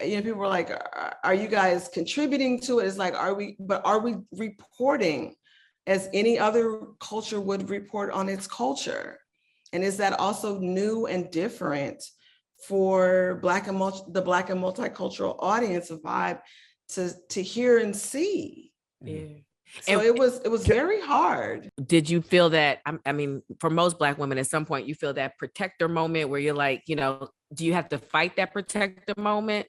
people were like, are you guys contributing to it? It's like, are we reporting as any other culture would report on its culture? And is that also new and different for the Black and multicultural audience of Vibe to hear and see? Yeah. So it was very hard. Did you feel that, I mean, for most Black women, at some point you feel that protector moment where you're like, you know, do you have to fight that protector moment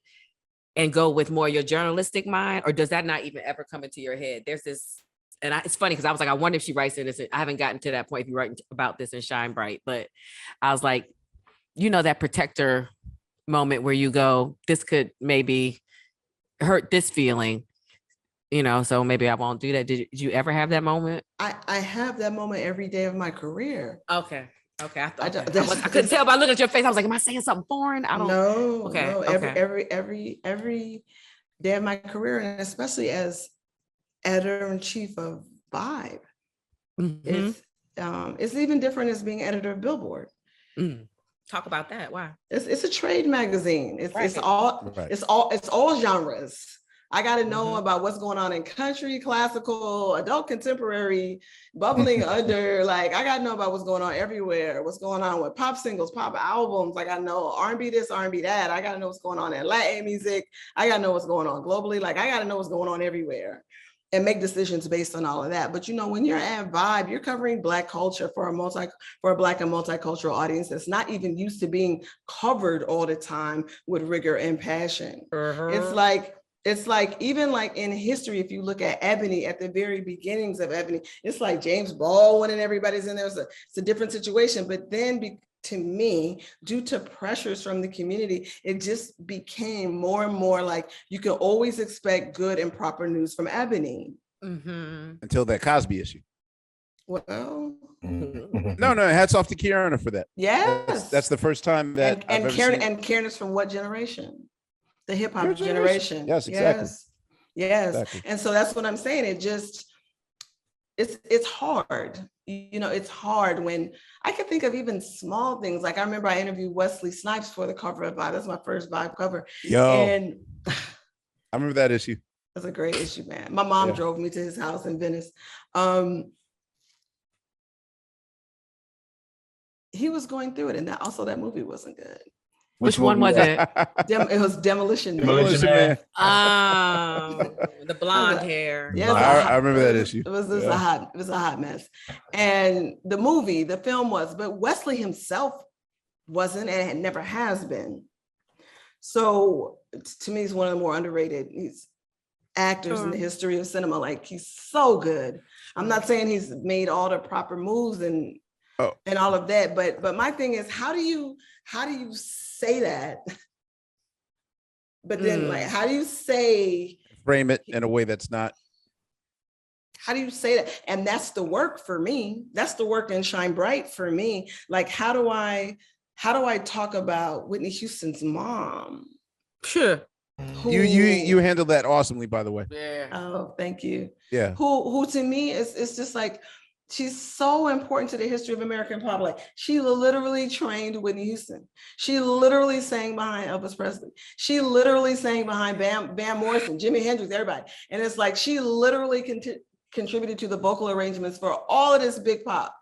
and go with more your journalistic mind, or does that not even ever come into your head? There's this, and it's funny because I was like, I wonder if she writes in this. I haven't gotten to that point if you write about this in Shine Bright, but I was like, you know, that protector moment where you go, this could maybe hurt this feeling. You know, so maybe I won't do that. Did you ever have that moment? I have that moment every day of my career. Okay. I thought I- I couldn't tell by looking at your face. I was like, am I saying something foreign? I don't No, Okay, no. okay. Every day of my career, and especially as editor-in-chief of Vibe, Mhm. it's even different as being editor of Billboard. Mm. talk about that. Why? It's a trade magazine. It's Right. it's all genres. I got to know Mhm. about what's going on in country, classical, adult contemporary, bubbling under. Like I got to know about what's going on everywhere. What's going on with pop singles, pop albums. I got to know R&B this, R&B that. I got to know what's going on in Latin music. I got to know what's going on globally. Like I got to know what's going on everywhere and make decisions based on all of that. But you know, when you're at Vibe, you're covering Black culture for a Black and multicultural audience that's not even used to being covered all the time with rigor and passion. It's like even like in history, if you look at Ebony, at the very beginnings of Ebony, it's like James Baldwin and everybody's in there. It's a different situation. But then to me, due to pressures from the community, it just became more and more like you can always expect good and proper news from Ebony. Mm-hmm. Until that Cosby issue. Well, No, hats off to Kiana for that. yes. That's the first time that and Karen is from what generation? The hip hop generation. Yes, exactly. Yes. Exactly. And so that's what I'm saying. It's hard. You know, it's hard when I can think of even small things. Like I remember I interviewed Wesley Snipes for the cover of Vibe. That's my first Vibe cover. And I remember that issue. That's a great issue, man. My mom drove me to his house in Venice. He was going through it, and that movie wasn't good. Which one was it? It was Demolition Man. The blonde hair. Yeah, I remember that issue. It was a hot mess. And the film was, but Wesley himself wasn't and never has been. So to me, he's one of the more underrated actors in the history of cinema. Like he's so good. I'm not saying he's made all the proper moves and all of that, but my thing is, how do you say that? But then like, how do you frame it in a way that's not? How do you say that? And that's the work for me. That's the work in Shine Bright for me. Like, how do I talk about Whitney Houston's mom? Sure. You handled that awesomely, by the way. Yeah. Oh, thank you. Yeah. Who to me is just like, she's so important to the history of American pop. Like she literally trained Whitney Houston. She literally sang behind Elvis Presley. She literally sang behind Van Morrison, Jimi Hendrix, everybody. And it's like she literally contributed to the vocal arrangements for all of this big pop.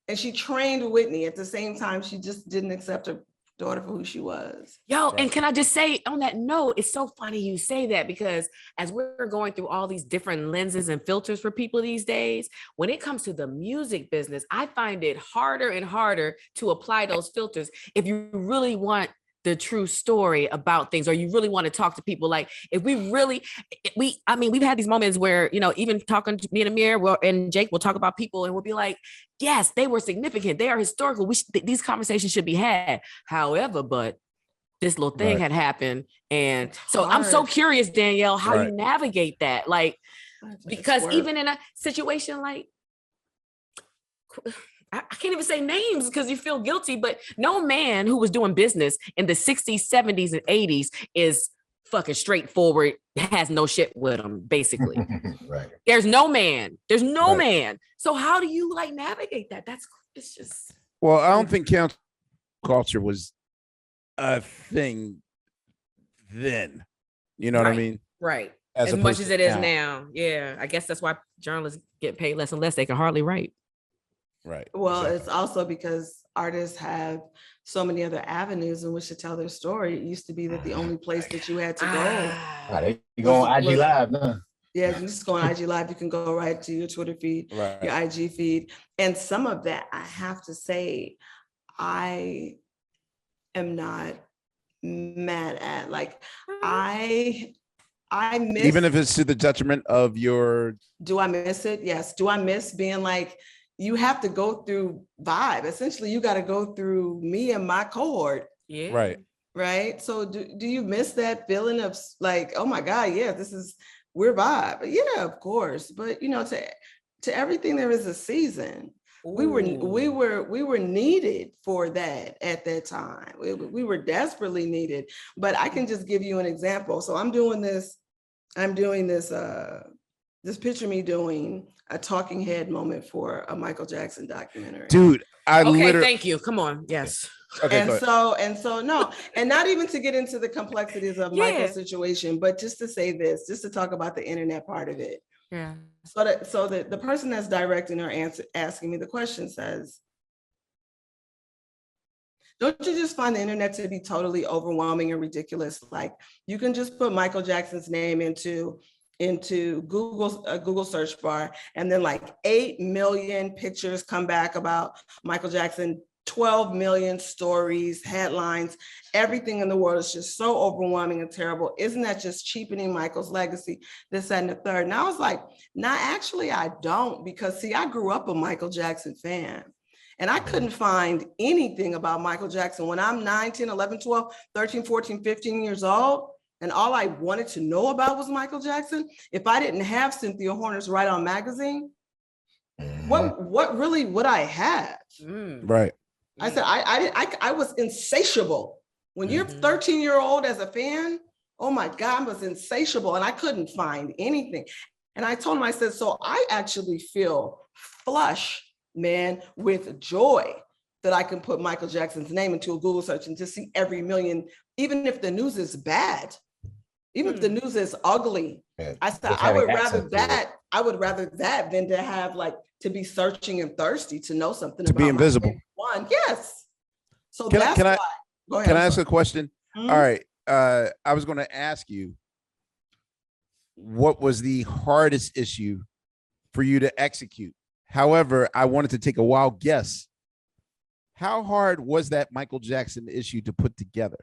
And she trained Whitney at the same time. She just didn't accept her daughter for who she was. And can I just say on that note, it's so funny you say that, because as we're going through all these different lenses and filters for people these days, when it comes to the music business, I find it harder and harder to apply those filters if you really want the true story about things, or you really want to talk to people. Like if we've had these moments where, you know, even talking to me and Amir and Jake will talk about people and we'll be like, yes, they were significant. They are historical. These conversations should be had. However, but this little thing had happened. And so I'm so curious, Danyel, how you navigate that. Like, because even in a situation like, I can't even say names because you feel guilty, but no man who was doing business in the 60s, 70s, and 80s is fucking straightforward, has no shit with him, basically. Right. There's no man. So how do you like navigate that? It's just. Well, I don't think council culture was a thing then. You know what I mean? Right. As much as it is now. Yeah. I guess that's why journalists get paid less and less. They can hardly write. Right. Well, It's also because artists have so many other avenues in which to tell their story. It used to be that the only place that you had to go. You go on IG Live, huh? Yeah, you just go on IG Live. You can go right to your Twitter feed, your IG feed. And some of that, I have to say, I am not mad at. Like, I miss. Even if it's to the detriment of your. Do I miss it? Yes. Do I miss being like, you have to go through Vibe. Essentially, you got to go through me and my cohort. Yeah. Right. So do you miss that feeling of like, oh my God, yeah, we're Vibe. Yeah, of course. But you know, to everything there is a season. Ooh. We were needed for that at that time. We were desperately needed. But I can just give you an example. So I'm doing this. Just picture me doing a talking head moment for a Michael Jackson documentary. Dude, thank you. Come on. Yes. Okay, And go ahead. no, and not even to get into the complexities of Yeah. Michael's situation, but just to say this, just to talk about the internet part of it. Yeah. So that the person that's directing or asking me the question says, don't you just find the internet to be totally overwhelming and ridiculous? Like, you can just put Michael Jackson's name into Google search bar, and then like 8 million pictures come back about Michael Jackson, 12 million stories, headlines, everything in the world is just so overwhelming and terrible. Isn't that just cheapening Michael's legacy? This, that, and the third. And I was like, nah, actually I don't, because see, I grew up a Michael Jackson fan. And I couldn't find anything about Michael Jackson when I'm 9, 10, 11, 12, 13, 14, 15 years old. And all I wanted to know about was Michael Jackson. If I didn't have Cynthia Horner's Right On magazine, what really would I have? Right. I said, I was insatiable. When you're 13-year-old as a fan, oh my God, I was insatiable and I couldn't find anything. And I told him, I said, so I actually feel flush, man, with joy that I can put Michael Jackson's name into a Google search and just see every million, even if the news is bad, even if the news is ugly. Yeah, I said, I would rather that than to have like to be searching and thirsty to know something To about be invisible. one. Yes. So Can that's I why. Go ahead. Can I'm I ask sorry. a question? Mhm. All right. I was going to ask you, what was the hardest issue for you to execute? However, I wanted to take a wild guess. How hard was that Michael Jackson issue to put together?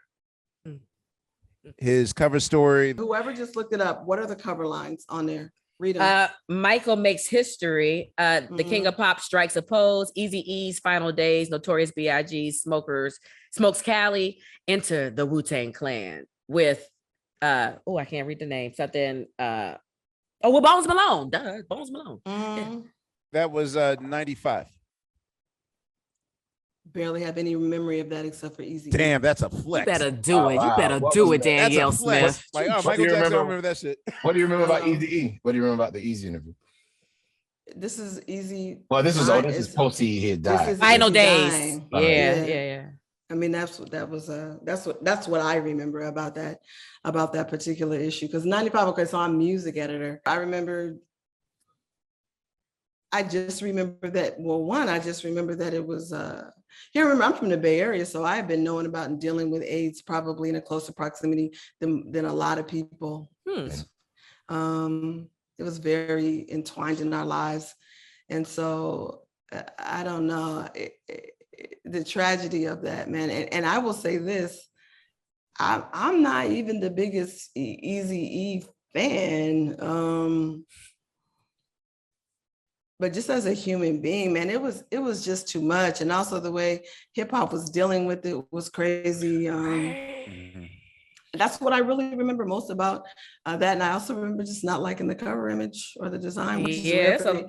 His cover story. Whoever just looked it up, what are the cover lines on there? Read them. Michael makes history. The King of Pop strikes a pose. Eazy-E's Final Days. Notorious B.I.G.'s Smokes Cali. Enter the Wu-Tang Clan with I can't read the name. Something. Bones Malone. Duh, Bones Malone. Mhm. That was 95. Barely have any memory of that except for Easy. Damn, that's a You flex. better do it. You wow. better What do was it, that? That's a Danielle flex. Smith. Like, oh, What do Michael you Jackson, I remember? remember that shit. What do you remember about Hello. Eazy-E? What do you remember about the Easy interview? This is Easy. Well, this is post he had This died. is Final Easy Days. dying. Yeah. I mean, that's what I remember about that particular issue. Because 95, okay, so I'm music editor. I just remember that, I just remember that it was, remember, I'm from the Bay Area, so I've been knowing about and dealing with AIDS probably in a closer proximity than a lot of people. It was very entwined in our lives. And so I don't know, the tragedy of that, man. And I will say this, I'm not even the biggest Eazy-E fan. But just as a human being, man, it was just too much. And also the way hip hop was dealing with it was crazy. That's what I really remember most about that. And I also remember just not liking the cover image or the design, which is rare for me,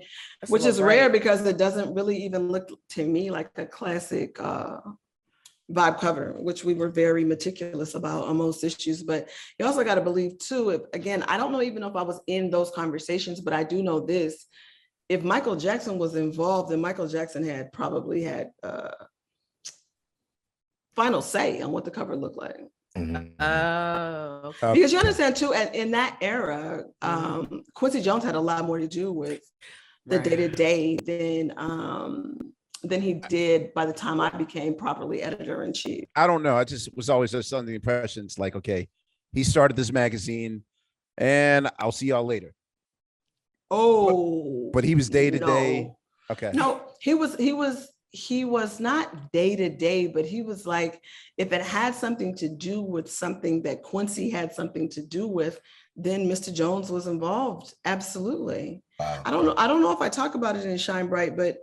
which is rare because it doesn't really even look to me like a classic vibe cover, which we were very meticulous about on most issues. But you also got to believe too, again, I don't know even if I was in those conversations, but I do know this. If Michael Jackson was involved, then Michael Jackson had probably had final say on what the cover looked like. Because you understand too, in that era, Quincy Jones had a lot more to do with the day-to-day than he did by the time I became properly editor-in-chief. I don't know. I just was always just under the impression it's like, okay, he started this magazine and I'll see y'all later. Oh, but he was day to day. Okay. No, he was not day to day, but he was like, if it had something to do with something that Quincy had something to do with, then Mr. Jones was involved. Absolutely. Wow. I don't know if I talk about it in Shine Bright, but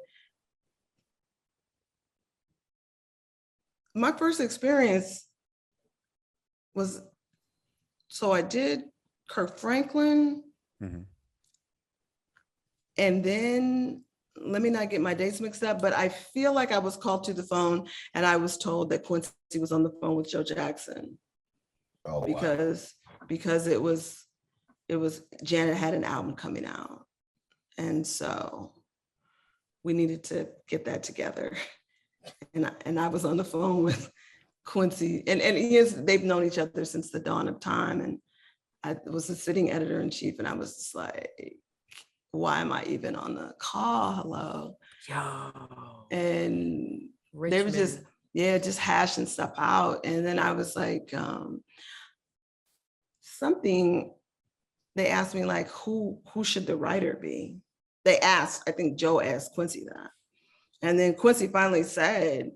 my first experience was, so I did Kirk Franklin. Mm-hmm. And then, let me not get my dates mixed up, but I feel like I was called to the phone and I was told that Quincy was on the phone with Joe Jackson. Oh, because it was Janet had an album coming out. And so we needed to get that together. And I was on the phone with Quincy, and they've known each other since the dawn of time. And I was the sitting editor in chief, and I was just like, why am I even on the call? Hello. Yo. And they were just hashing stuff out. And then I was like, they asked me like, who should the writer be? I think Joe asked Quincy that. And then Quincy finally said,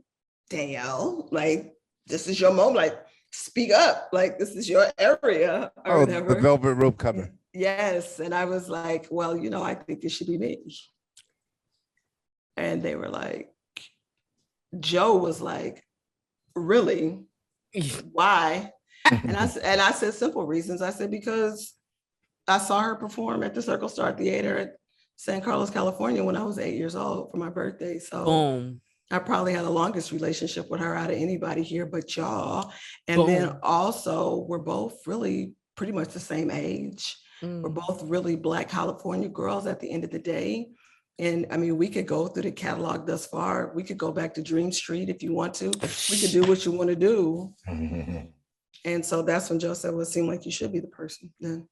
Danyel, like, this is your moment, like, speak up, like, this is your area or whatever. The velvet rope cover. Yes. And I was like, well, I think it should be me. And they were like, Joe was like, really? Why? And I said, simple reasons. I said, because I saw her perform at the Circle Star Theater at San Carlos, California when I was 8 years old for my birthday. So boom. I probably had the longest relationship with her out of anybody here but y'all. And boom. Then also we're both really pretty much the same age. We're both really Black California girls at the end of the day. And I mean, we could go through the catalog thus far. We could go back to Dream Street if you want to. We could do what you want to do. And so that's when Joe said, well, it seemed like you should be the person then.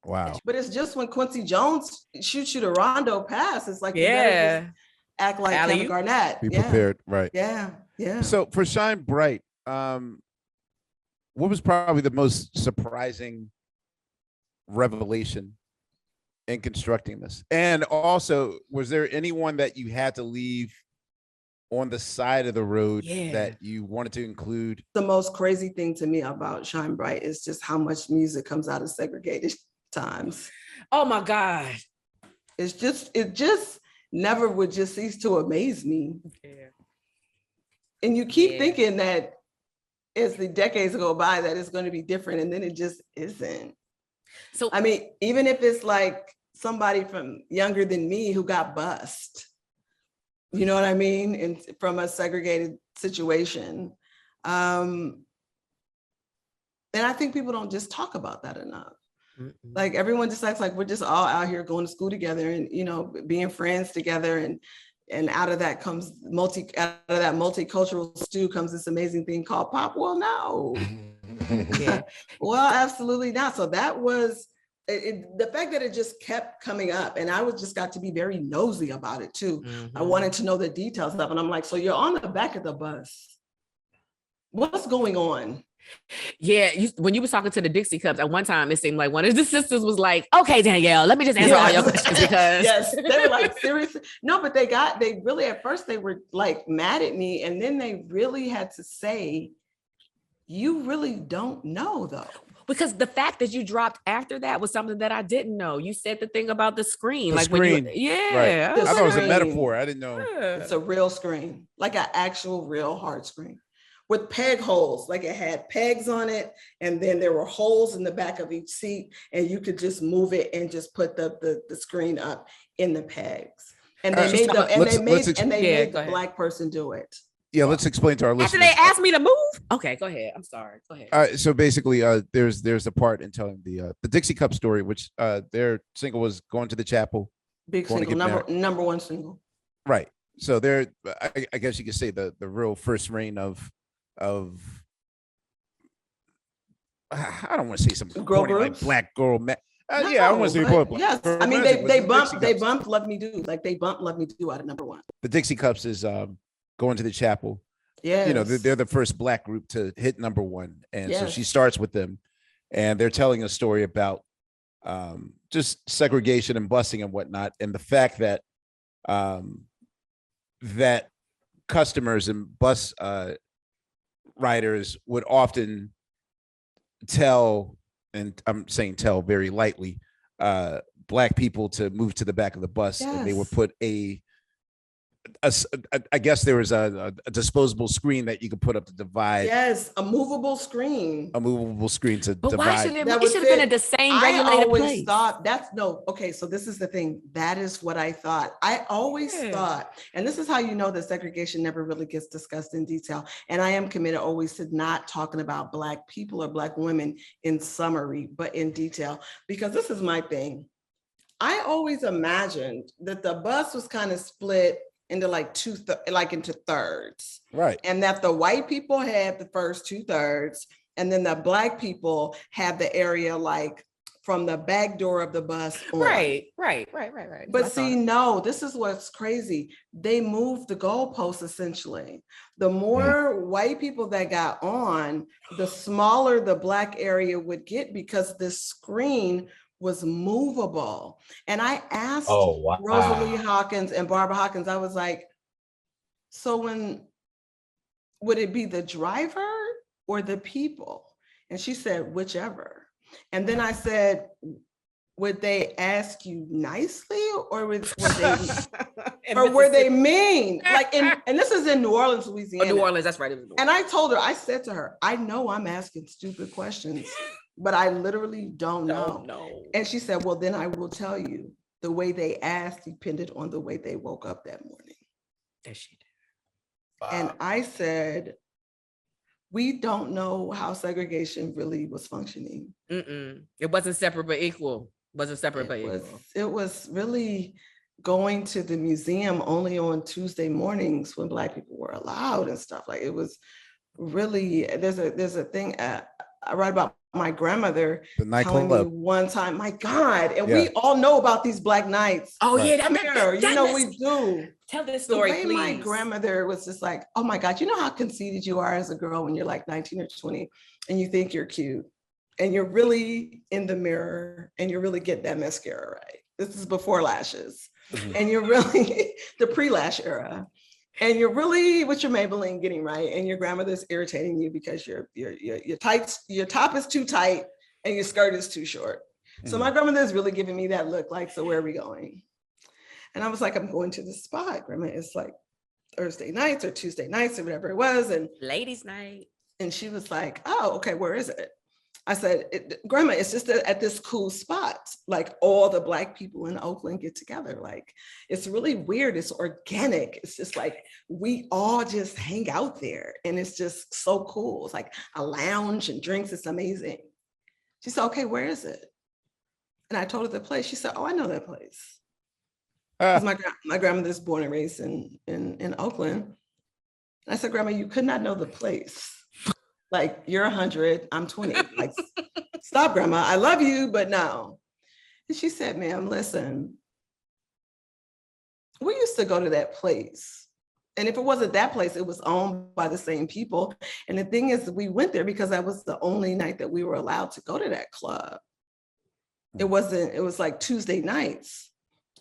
Wow. But it's just when Quincy Jones shoots you the rondo pass, it's like, you better just act like Kevin Garnett. Be prepared, right. Yeah. So for Shine Bright, what was probably the most surprising revelation in constructing this? And also, was there anyone that you had to leave on the side of the road that you wanted to include? The most crazy thing to me about Shine Bright is just how much music comes out of segregated times. Oh my God. It just never would just cease to amaze me. Yeah. And you keep thinking that as the decades go by that it's going to be different, and then it just isn't. So I mean, even if it's like somebody from younger than me who got bussed, you know what I mean? And from a segregated situation. And I think people don't just talk about that enough. Like everyone just acts like we're just all out here going to school together and, being friends together. And out of that comes multicultural stew comes this amazing thing called pop. Well, no. Well, absolutely not. So that was the fact that it just kept coming up, and I got to be very nosy about it too. I wanted to know the details of it. And I'm like, so you're on the back of the bus. What's going on? Yeah, when you was talking to the Dixie Cups, at one time it seemed like one of the sisters was like, okay, Danyel, let me just answer all your questions because yes, they were like, seriously. No, but they really at first they were like mad at me, and then they really had to say, you really don't know though. Because the fact that you dropped after that was something that I didn't know. You said the thing about the screen. The like screen. Right. I thought it was a metaphor. I didn't know. Yeah. It's a real screen, like an actual real hard screen with peg holes. Like it had pegs on it, and then there were holes in the back of each seat, and you could just move it and just put the screen up in the pegs. And they made the Black person do it. Yeah, let's explain to our listeners. After they asked me to move? Okay, go ahead. I'm sorry. Go ahead. So basically, there's a part in telling the Dixie Cup story, which their single was "Going to the Chapel." Big single, number one single. Right. So they're, I guess you could say the real first reign of I don't want to say some girl groups, like Black girl. Yeah, I don't want to say boy. Yes, I mean they bumped "Love Me Do." Like they bumped "Love Me Do" out of number one. The Dixie Cups is Going to the Chapel. Yeah, they're the first Black group to hit number one, and so she starts with them, and they're telling a story about just segregation and busing and whatnot, and the fact that that customers and bus riders would often tell, and I'm saying tell very lightly, Black people to move to the back of the bus, and they would put I guess there was a disposable screen that you could put up to divide. Yes, a movable screen. A movable screen to but divide. Why shouldn't it should have been at the same regulated place? Okay, so this is the thing. That is what I thought. I always thought, and this is how you know that segregation never really gets discussed in detail. And I am committed always to not talking about Black people or Black women in summary, but in detail, because this is my thing. I always imagined that the bus was kind of split into like into thirds. Right. And that the white people had the first 2/3, and then the Black people had the area like from the back door of the bus on. Right. But see, no, this is what's crazy. They moved the goalposts essentially. The more white people that got on, the smaller the Black area would get because the screen was movable. And I asked Rosalie Hawkins and Barbara Hawkins, I was like, so would it be the driver or the people? And she said, whichever. And then I said, would they ask you nicely or were they mean? Like, and this is in New Orleans, Louisiana. New Orleans, that's right. And I told her, I said to her, I know I'm asking stupid questions, but I literally don't know. No. And she said, well, then I will tell you, the way they asked depended on the way they woke up that morning. Yes, she did. And I said, we don't know how segregation really was functioning. It wasn't separate but equal. It was really going to the museum only on Tuesday mornings when Black people were allowed and stuff. Like, it was really, there's a thing I write about my grandmother telling me one time, my God, and we all know about these Black nights. Oh yeah, we do. Tell this story, the way please. My grandmother was just like, oh my God, you know how conceited you are as a girl when you're like 19 or 20 and you think you're cute and you're really in the mirror and you really get that mascara right. This is before lashes. And you're really the pre-lash era. And you're really with your Maybelline getting right, and your grandmother's irritating you because your top is too tight and your skirt is too short. So my grandmother is really giving me that look like, so where are we going? And I was like, I'm going to the spot. Grandma, it's like Thursday nights or Tuesday nights or whatever it was. And ladies' night. And she was like, oh, okay, where is it? I said, Grandma, it's just at this cool spot. Like all the Black people in Oakland get together. Like, it's really weird. It's organic. It's just like, we all just hang out there. And it's just so cool. It's like a lounge and drinks. It's amazing. She said, okay, where is it? And I told her the place. She said, oh, I know that place. My grandmother's born and raised in Oakland. And I said, Grandma, you could not know the place. Like, you're 100, I'm 20. Like, stop, Grandma. I love you, but no. And she said, ma'am, listen, we used to go to that place. And if it wasn't that place, it was owned by the same people. And the thing is, we went there because that was the only night that we were allowed to go to that club. It was like Tuesday nights.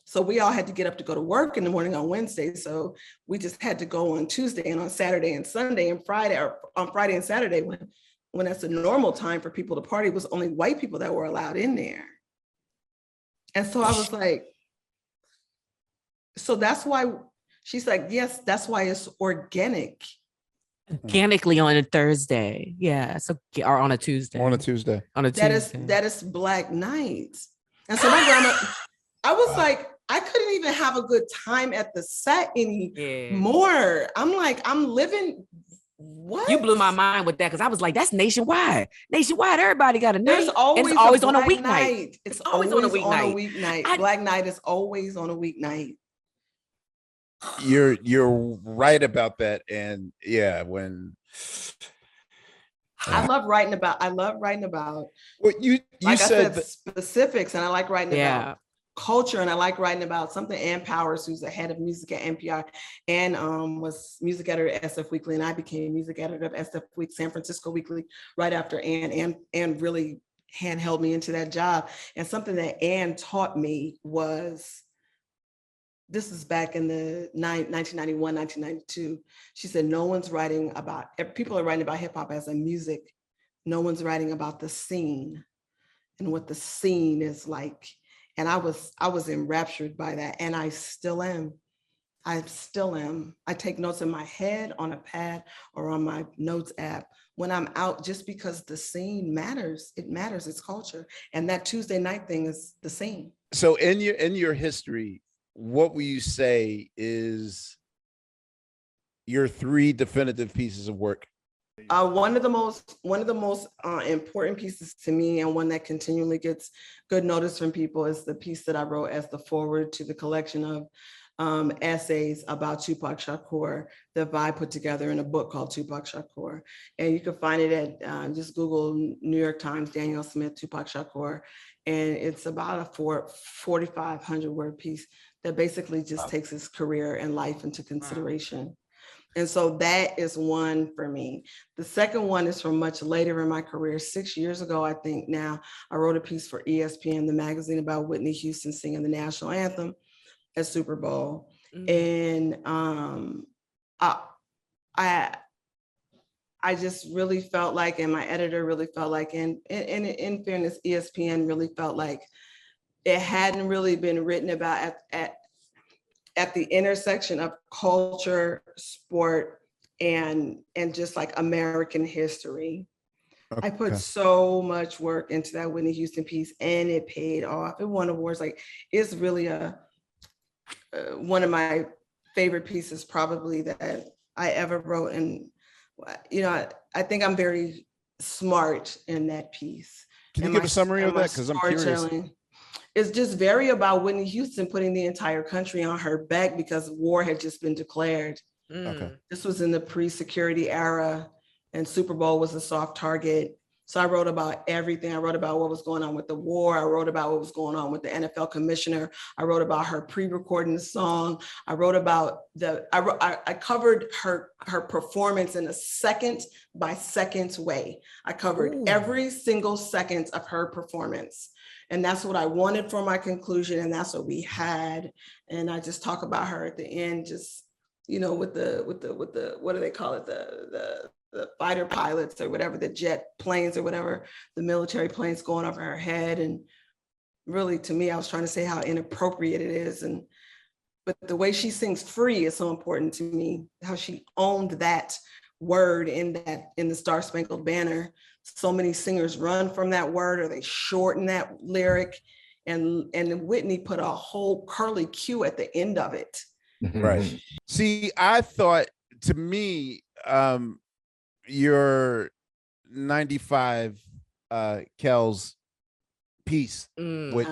So we all had to get up to go to work in the morning on Wednesday. So we just had to go on Tuesday and on Saturday and Sunday and Friday, or on Friday and Saturday when that's a normal time for people to party. It was only white people that were allowed in there. And so I was like, so that's why, she's like, yes, that's why it's organic. Organically on a Thursday. Yeah. So, or on a Tuesday. That is Black night. And so my grandma, I was like, I couldn't even have a good time at the set anymore. I'm like, I'm living, what? You blew my mind with that, because I was like, that's nationwide. Nationwide, everybody got a night. There's always, it's always on a weeknight. weeknight. It's always on a weeknight. Black night is always on a weeknight. You're right about that. And yeah, when I love writing about well, you like said I said, specifics, and I like writing about culture, and I like writing about something. Ann Powers, who's the head of music at NPR, and was music editor at SF Weekly, and I became music editor of SF Week, San Francisco Weekly, right after Ann. Ann really handheld me into that job. And something that Ann taught me was, this is back in the 1991, 1992. She said, no one's writing about, people are writing about hip hop as a music. No one's writing about the scene and what the scene is like. And I was enraptured by that. And I still am. I take notes in my head, on a pad, or on my notes app when I'm out, just because the scene matters. It matters, it's culture. And that Tuesday night thing is the scene. So in your history, what will you say is your 3 definitive pieces of work? One of the most important pieces to me, and one that continually gets good notice from people, is the piece that I wrote as the foreword to the collection of essays about Tupac Shakur that Vi put together in a book called Tupac Shakur. And you can find it at, just Google New York Times, Danyel Smith, Tupac Shakur. And it's about a 4,500 word piece that basically just takes his career and life into consideration. Wow. And so that is one for me. The second one is from much later in my career. 6 years ago, I think now, I wrote a piece for ESPN, the magazine, about Whitney Houston singing the national anthem at Super Bowl. And I just really felt like, and my editor really felt like, and in fairness, ESPN really felt like it hadn't really been written about at the intersection of culture, sport, and just like American history. Okay. I put so much work into that Whitney Houston piece, and it paid off. It won awards. Like, it's really one of my favorite pieces probably that I ever wrote. And, you know, I think I'm very smart in that piece. Can you give a summary of that? Because I'm curious. It's just very about Whitney Houston putting the entire country on her back because war had just been declared. Okay. This was in the pre-security era, and Super Bowl was a soft target. So I wrote about everything. I wrote about what was going on with the war. I wrote about what was going on with the NFL commissioner. I wrote about her pre-recording the song. I wrote about I covered her performance in a second by second way. I covered every single second of her performance. And that's what I wanted for my conclusion. And that's what we had. And I just talk about her at the end, just, you know, with the, what do they call it? The fighter pilots or whatever, the jet planes or whatever, the military planes going over her head. And really, to me, I was trying to say how inappropriate it is. But the way she sings free is so important to me, how she owned that word in the Star Spangled Banner. So many singers run from that word, or they shorten that lyric. And Whitney put a whole curly Q at the end of it. Right. See, I thought, to me, your 95 Kel's piece, which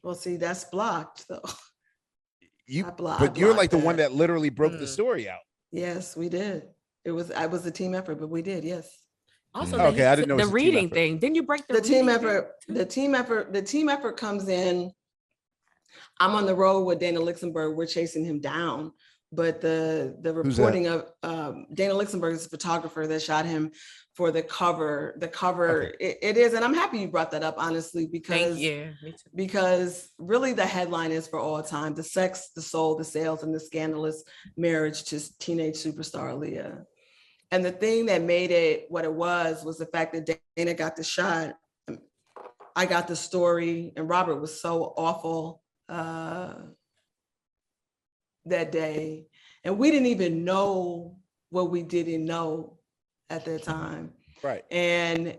well, see, that's blocked though. But you're like the one that literally broke the story out. Yes, we did. I was a team effort, but we did, yes. Also, okay, I didn't know the reading thing. Didn't you break the team effort? The team effort comes in. I'm on the road with Dana Lichtenberg. We're chasing him down. But the reporting of Dana Lichtenberg is a photographer that shot him for the cover. The cover, okay. It is, and I'm happy you brought that up, honestly, because me too. Because really the headline is For All Time: The Sex, the Soul, the Sales, and the Scandalous Marriage to Teenage Superstar Aaliyah. And the thing that made it what it was the fact that Dana got the shot, I got the story, and Robert was so awful that day, and we didn't even know what we didn't know at that time. Right. And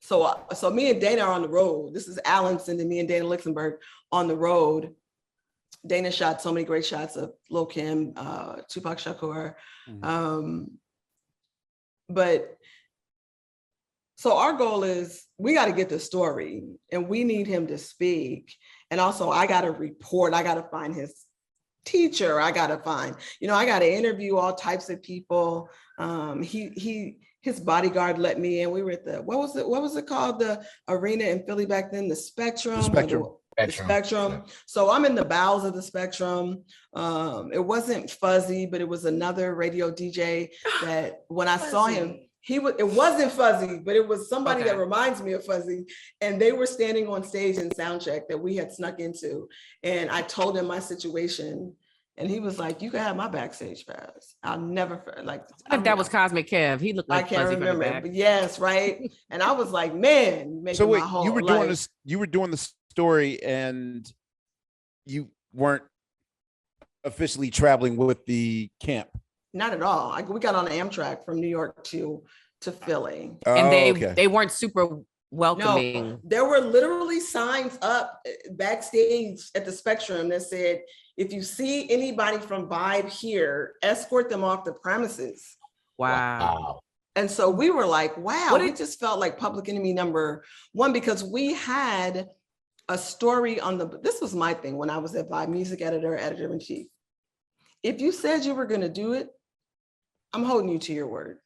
so me and Dana are on the road. This is Alan sending me and Dana Lichtenberg on the road. Dana shot so many great shots of Lil' Kim, Tupac Shakur. But so our goal is we got to get the story, and we need him to speak. And also I got to report, I got to find his teacher. I got to interview all types of people. His bodyguard let me in. We were at the, what was it called? The arena in Philly back then, the Spectrum. The Spectrum. So I'm in the bowels of the Spectrum. It wasn't Fuzzy, but it was another radio DJ that when I saw him, it wasn't Fuzzy, but it was somebody that reminds me of Fuzzy. And they were standing on stage in soundcheck that we had snuck into. And I told him my situation. And he was like, you can have my backstage pass. I'll never that was Cosmic Kev. He looked like I can't Fuzzy remember, from the back. but yes, right. And I was like, man, so wait, you were doing the story, and you weren't officially traveling with the camp. Not at all. We got on Amtrak from New York to Philly. And they weren't super welcoming. No, there were literally signs up backstage at the Spectrum that said, if you see anybody from Vibe here, escort them off the premises. Wow. And so we were like, wow, it just felt like Public Enemy #1, because we had a story on this was my thing when I was at Vibe, music editor, editor-in-chief. If you said you were going to do it, I'm holding you to your word.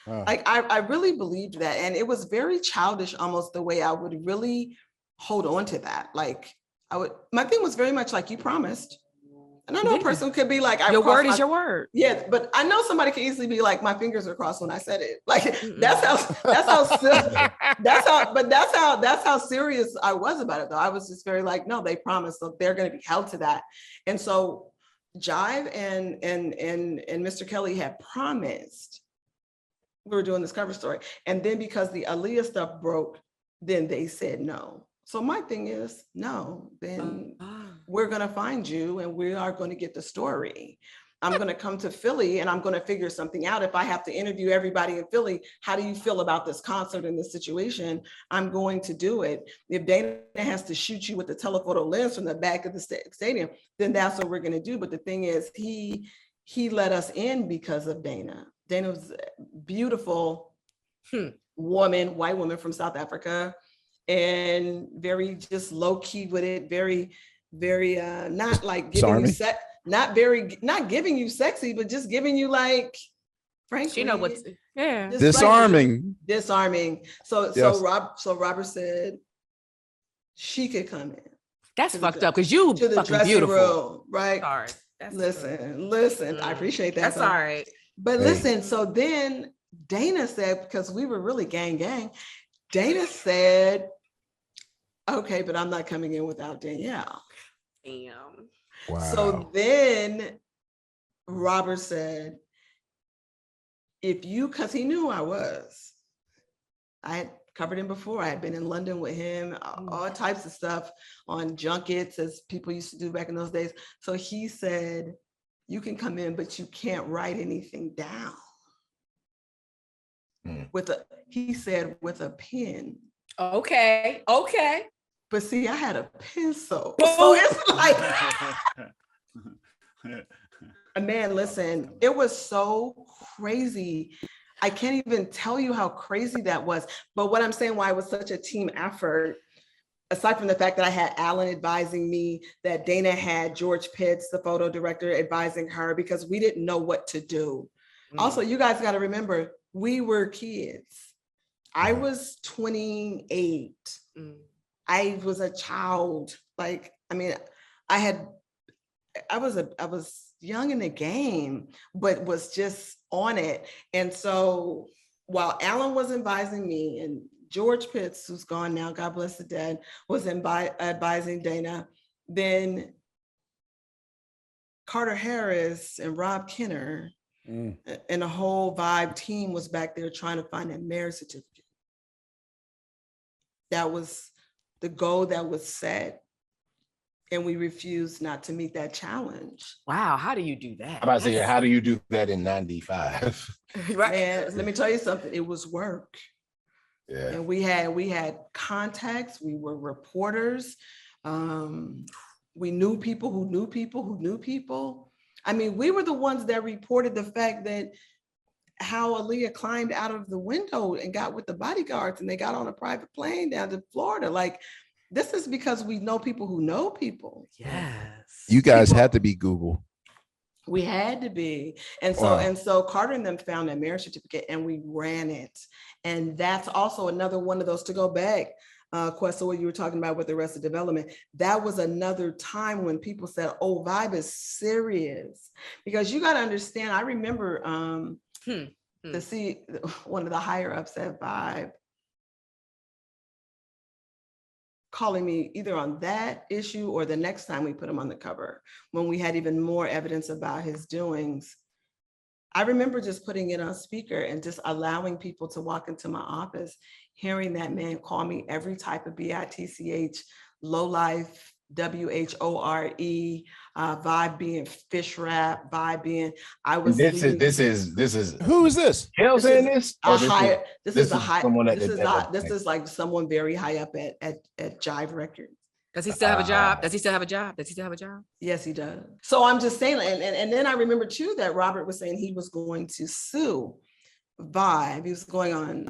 Like I really believed that. And it was very childish, almost the way I would really hold on to that. Like my thing was very much like, you promised. And I know a person could be like, your word is your word. Yeah, but I know somebody can easily be like, my fingers are crossed when I said it. Like that's how serious I was about it though. I was just very like, no, they promised, so they're going to be held to that. And so Jive and Mr. Kelly had promised we were doing this cover story. And then because the Aaliyah stuff broke, then they said no. So my thing is, no, then we're going to find you and we are going to get the story. I'm going to come to Philly and I'm going to figure something out. If I have to interview everybody in Philly, how do you feel about this concert and this situation? I'm going to do it. If Dana has to shoot you with a telephoto lens from the back of the stadium, then that's what we're going to do. But the thing is, he let us in because of Dana. Dana was a beautiful woman, white woman from South Africa, and very just low key with it, very, very not like giving you not giving you sexy, but just giving you like, frankly, you know what's disarming. So yes. Robert said she could come in. That's fucked up because you to the fucking dressing beautiful. room, right? Sorry. Listen, I appreciate that. That's all right. But listen, so then Dana said, because we were really gang, Dana said, okay, but I'm not coming in without Danyel. Damn. Wow. So then Robert said, because he knew who I was. I had covered him before. I had been in London with him, all types of stuff on junkets, as people used to do back in those days. So he said, you can come in, but you can't write anything down. He said, with a pen. Okay. But see, I had a pencil. So it's like, man, listen, it was so crazy. I can't even tell you how crazy that was. But what I'm saying, why it was such a team effort, aside from the fact that I had Alan advising me, that Dana had George Pitts, the photo director, advising her, because we didn't know what to do. Also, you guys got to remember, we were kids. I was 28. I was a child. Like, I mean, I was young in the game, but was just on it. And so while Alan was advising me, and George Pitts, who's gone now, God bless the dead, was advising Dana, then Carter Harris and Rob Kenner and the whole Vibe team was back there trying to find that marriage certificate. That was the goal that was set. And we refused not to meet that challenge. Wow, how do you do that? I'm about to say, how do you do that in 95? Right. And let me tell you something, it was work. Yeah. And we had contacts, we were reporters. We knew people who knew people who knew people. I mean, we were the ones that reported the fact that how Aaliyah climbed out of the window and got with the bodyguards and they got on a private plane down to Florida. Like, this is because we know people who know people. Yes. You guys had to be Google. We had to be. And so Carter and them found that marriage certificate and we ran it. And that's also another one of those, to go back, Questlove, what you were talking about with the Arrested Development, that was another time when people said, oh, Vibe is serious. Because you got to understand, I remember to see one of the higher ups at Vibe calling me either on that issue or the next time we put him on the cover, when we had even more evidence about his doings. I remember just putting it on speaker and just allowing people to walk into my office, hearing that man call me every type of BITCH, low life, WHORE, Vibe being fish wrap, Vibe being, I was. This is Who is this? Hell's in this? This is like someone very high up at Jive Records. Does he still have a job? Does he still have a job? Does he still have a job? Yes, he does. So I'm just saying, and then I remember too that Robert was saying he was going to sue Vibe. He was going on,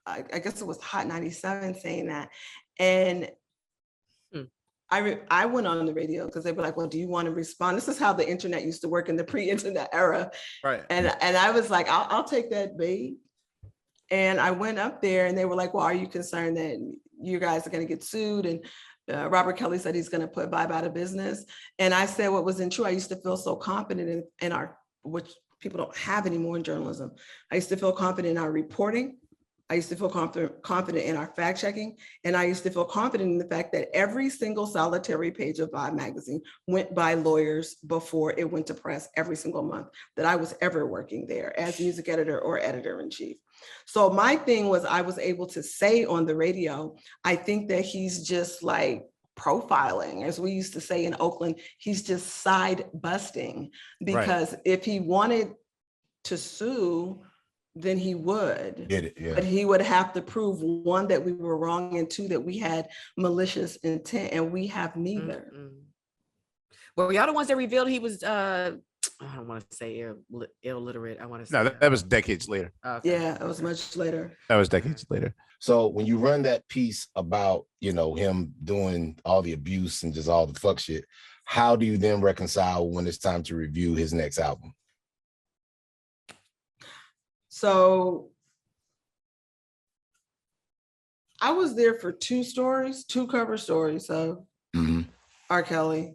I guess it was Hot 97 saying that. And I went on the radio because they were like, well, do you want to respond? This is how the internet used to work in the pre-internet era. Right. And I was like, I'll take that bait. And I went up there and they were like, well, are you concerned that you guys are going to get sued? And Robert Kelly said he's going to put Vibe out of business. And I said what wasn't true. I used to feel so confident in our, which people don't have anymore in journalism. I used to feel confident in our reporting. I used to feel confident in our fact checking. And I used to feel confident in the fact that every single solitary page of Vibe magazine went by lawyers before it went to press every single month that I was ever working there as music editor or editor in chief. So my thing was I was able to say on the radio, I think that he's just like profiling, as we used to say in Oakland, he's just side busting, because if he wanted to sue, then he would. Get it, yeah. But he would have to prove, one, that we were wrong, and two, that we had malicious intent, and we have neither. Well, y'all the ones that revealed he was I don't want to say illiterate. I want to say No, that was decades later. Okay. Yeah, it was much later. That was decades later. So when you run that piece about, you know, him doing all the abuse and just all the fuck shit, how do you then reconcile when it's time to review his next album? So I was there for two cover stories of R. Kelly.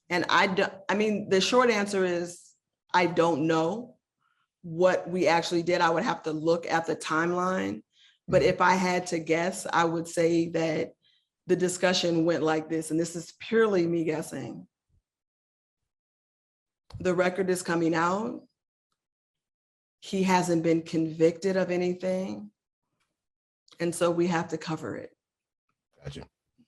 And I mean, the short answer is I don't know what we actually did. I would have to look at the timeline. But if I had to guess, I would say that the discussion went like this, and this is purely me guessing. The record is coming out. He hasn't been convicted of anything. And so we have to cover it. Gotcha.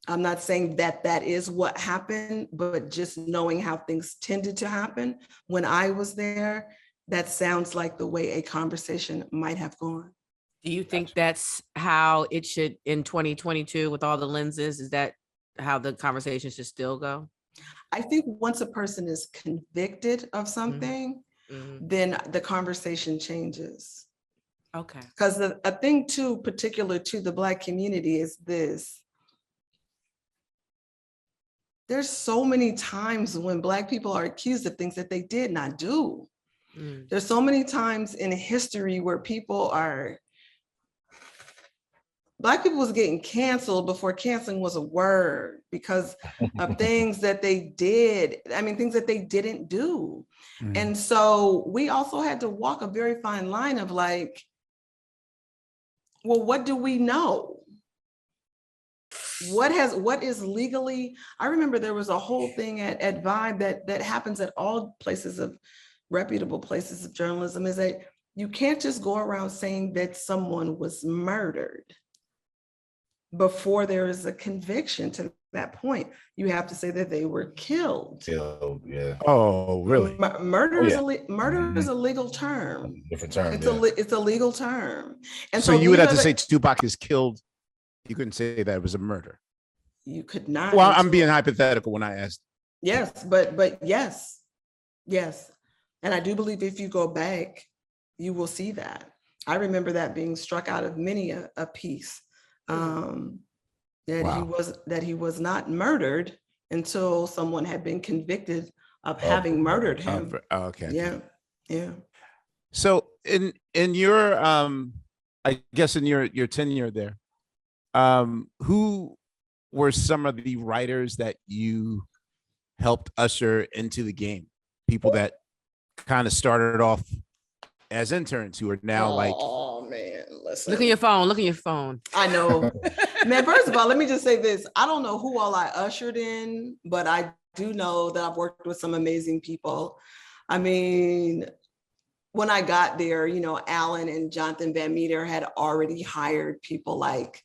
I'm not saying that that is what happened, but just knowing how things tended to happen when I was there, that sounds like the way a conversation might have gone. Do you think that's how it should in 2022 with all the lenses? Is that how the conversation should still go? I think once a person is convicted of something, then the conversation changes. Okay. Because a thing too particular to the Black community is this. There's so many times when Black people are accused of things that they did not do. There's so many times in history where Black people was getting canceled before canceling was a word because of things that they did. I mean, things that they didn't do. And so we also had to walk a very fine line of like, well, what do we know? What is legally? I remember there was a whole thing at Vibe that happens at all places of reputable places of journalism, is that you can't just go around saying that someone was murdered before there is a conviction. To that point, you have to say that they were killed. Killed, yeah. Oh, really? Murder is a legal term. Different term. It's a legal term. And so you would have to say Tupac is killed. You couldn't say that it was a murder. You could not. Well, I'm being hypothetical when I asked. Yes, but yes. And I do believe if you go back, you will see that. I remember that being struck out of many a piece. That he was not murdered until someone had been convicted of having murdered him. Okay. Yeah. So in your I guess in your tenure there, who were some of the writers that you helped usher into the game? People that kind of started off as interns who are now oh man, listen. Look at your phone. I know. Man, first of all, let me just say this. I don't know who all I ushered in, but I do know that I've worked with some amazing people. I mean, when I got there, you know, Alan and Jonathan Van Meter had already hired people like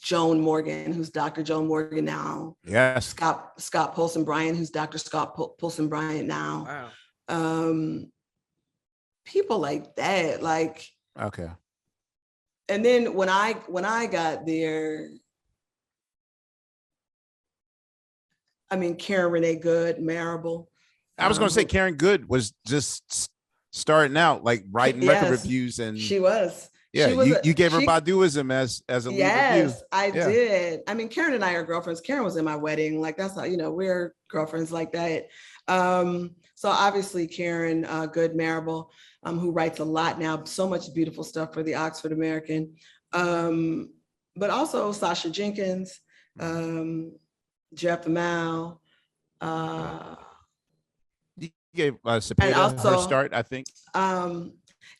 Joan Morgan, who's Dr. Joan Morgan now. Yes. Scott Polson Bryant, who's Dr. Scott Polson Bryant now. Wow. People like that, like. Okay. And then when I got there, I mean, Karen Renee Good, Marable. I was going to say Karen Good was just starting out, like writing record reviews, and she was. Yeah, She was you gave her she- Baduism as a lead review. Yes, I Yeah. did. I mean, Karen and I are girlfriends. Karen was in my wedding. Like that's not, we're girlfriends like that. So obviously Karen Good Marable, who writes a lot now, so much beautiful stuff for the Oxford American. But also Sasha Jenkins, Jeff Mao. You gave Cepeda also, her start, I think.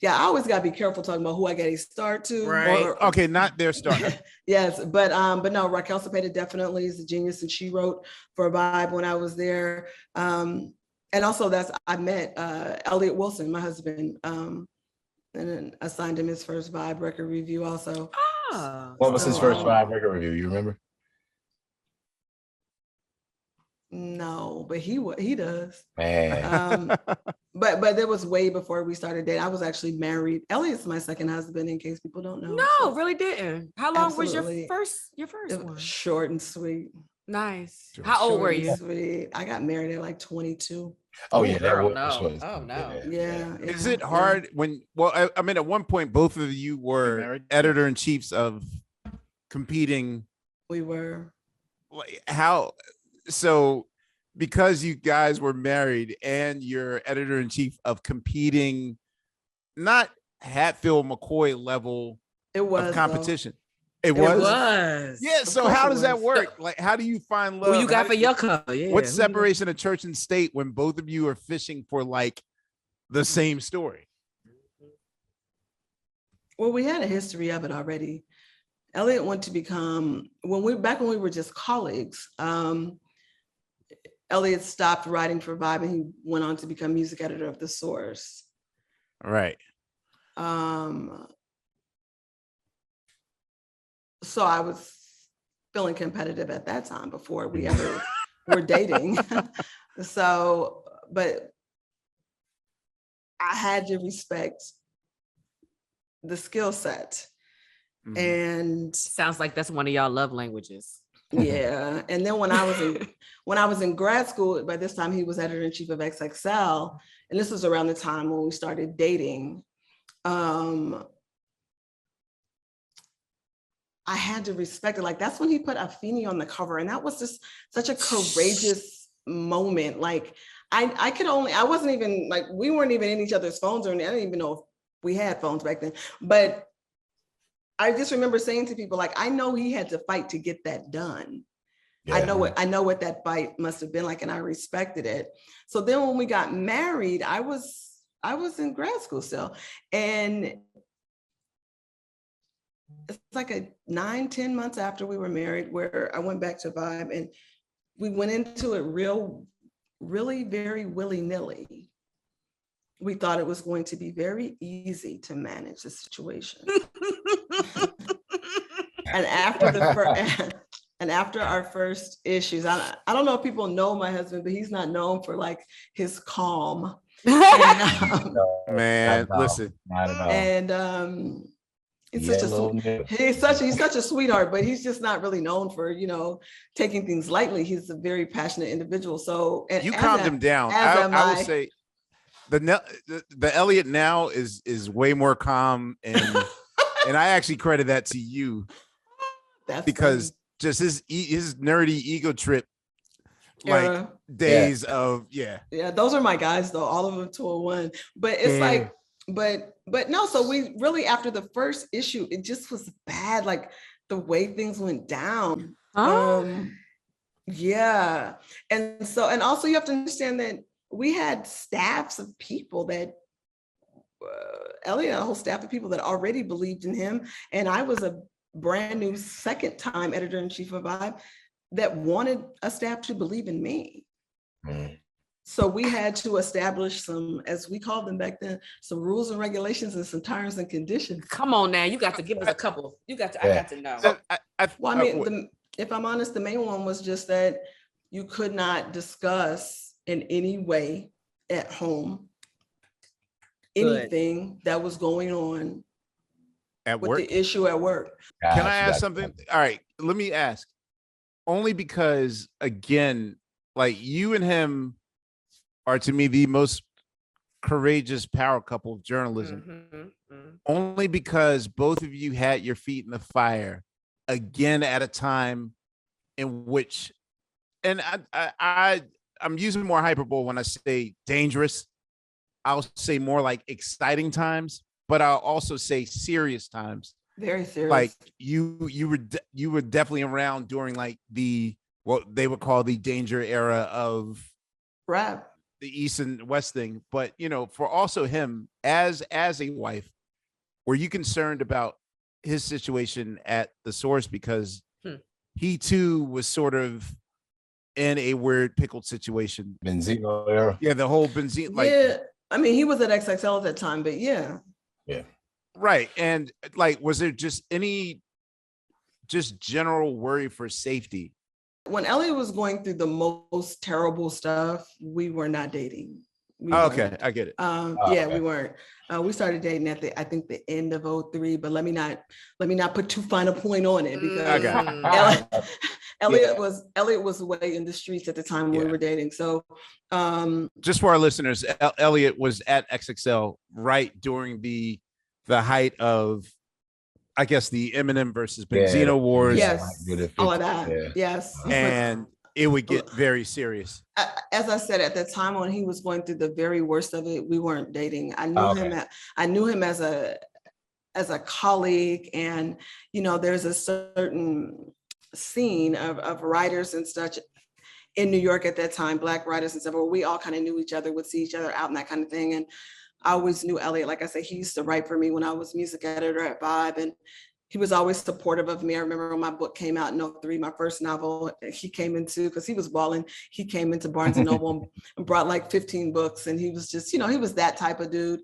Yeah, I always gotta be careful talking about who I get a start to. Right. Okay, not their start. Yes, but no, Raquel Cepeda definitely is a genius, and she wrote for Vibe when I was there. And also I met Elliot Wilson, my husband, and then assigned him his first Vibe record review also. Ah. What was his So, first Vibe record review? You remember? No, but he does. Man. But it was way before we started dating. I was actually married. Elliot's my second husband, in case people don't know. No, So really didn't. How long Absolutely. was your it first was one? short and sweet. Nice. Sure. How old were Short and you? Sweet. I got married at like 22. Oh yeah, that girl, was. no. Oh, no. Yeah. Is yeah, it hard when? Well, I mean, at one point, both of you were married? editor in chiefs of competing. We were. Like, how? So, because you guys were married and you're editor in chief of competing, not Hatfield McCoy level It was of though. competition. It It was. was. Yeah. Of So course how it does that was. work? Like, how do you find love? Who you How got do for your color? Yeah. What's who you got? separation of church and state when both of you are fishing for like the same story? Well, we had a history of it already. Elliot wanted to become when we were just colleagues. Elliot stopped writing for Vibe and he went on to become music editor of The Source. Right. So I was feeling competitive at that time before we ever were dating. So, but I had to respect the skill set. Mhm. And Sounds like that's one of y'all love languages. yeah, and then when I was in grad school, by this time he was editor in chief of XXL, and this was around the time when we started dating. I had to respect it. Like that's when he put Afeni on the cover, and that was just such a courageous moment. Like I wasn't even like we weren't even in each other's phones or anything. I didn't even know if we had phones back then, but I just remember saying to people, like, I know he had to fight to get that done. Yeah. I know what that fight must have been like, and I respected it. So then when we got married, I was in grad school still. And it's like 9-10 months after we were married where I went back to Vibe and we went into it really very willy-nilly. We thought it was going to be very easy to manage the situation. And after our first issues, I don't know if people know my husband, but he's not known for like his calm. And, Man, listen. Not at all. and he's such a sweetheart, but he's just not really known for taking things lightly. He's a very passionate individual. So and You calmed him down. I would say the Elliot now is way more calm, and and I actually credit that to you. That's because funny. just his nerdy ego trip, like days of yeah, those are my guys though, all of them 201. But it's like, but no. So we really after the first issue, it just was bad. Like the way things went down. Yeah, and also you have to understand that we had staffs of people that. Elliot, a whole staff of people that already believed in him, and I was a brand new second time editor in chief of Vibe that wanted a staff to believe in me. So we had to establish some, as we called them back then, some rules and regulations and some terms and conditions. Come on now, you got to give us a couple. I got to know. Well, I mean, if I'm honest, the main one was just that you could not discuss in any way at home anything that was going on at with work. the issue at work. Can I ask something? All right, let me ask. Only because, again, like you and him are to me the most courageous power couple of journalism. only because both of you had your feet in the fire again at a time in which, and I'm using more hyperbole when I say dangerous. I'll say more like exciting times, but I'll also say serious times. Very serious. Like you were definitely around during like what they would call the danger era of rap, the East and West thing. But for also him as a wife, were you concerned about his situation at the source, because he too was sort of in a weird pickled situation? Benzino era. Yeah, the whole benzene. Like, yeah, I mean, he was at XXL at that time, but yeah. Right. And like, was there just any general worry for safety? When Elliot was going through the most terrible stuff, we were not dating. Okay, I get it. Yeah, we weren't. We started dating at I think the end of 2003, but let me not put too fine a point on it, because Elliot was way in the streets at the time when we were dating. So just for our listeners, Elliot was at XXL right during the height of, I guess, the Eminem versus Benzino wars. Yes, all of that. Yes. And it would get very serious. As I said, at the time when he was going through the very worst of it, we weren't dating. I knew him as a colleague, and there's a certain scene of writers and such in New York at that time, Black writers and stuff, where we all kind of knew each other, would see each other out and that kind of thing. And I always knew Elliot. Like I said, he used to write for me when I was music editor at Vibe, and he was always supportive of me. I remember when my book came out in 2003, my first novel, he came into, because he was balling, he came into Barnes and Noble and brought like 15 books. And he was just, he was that type of dude.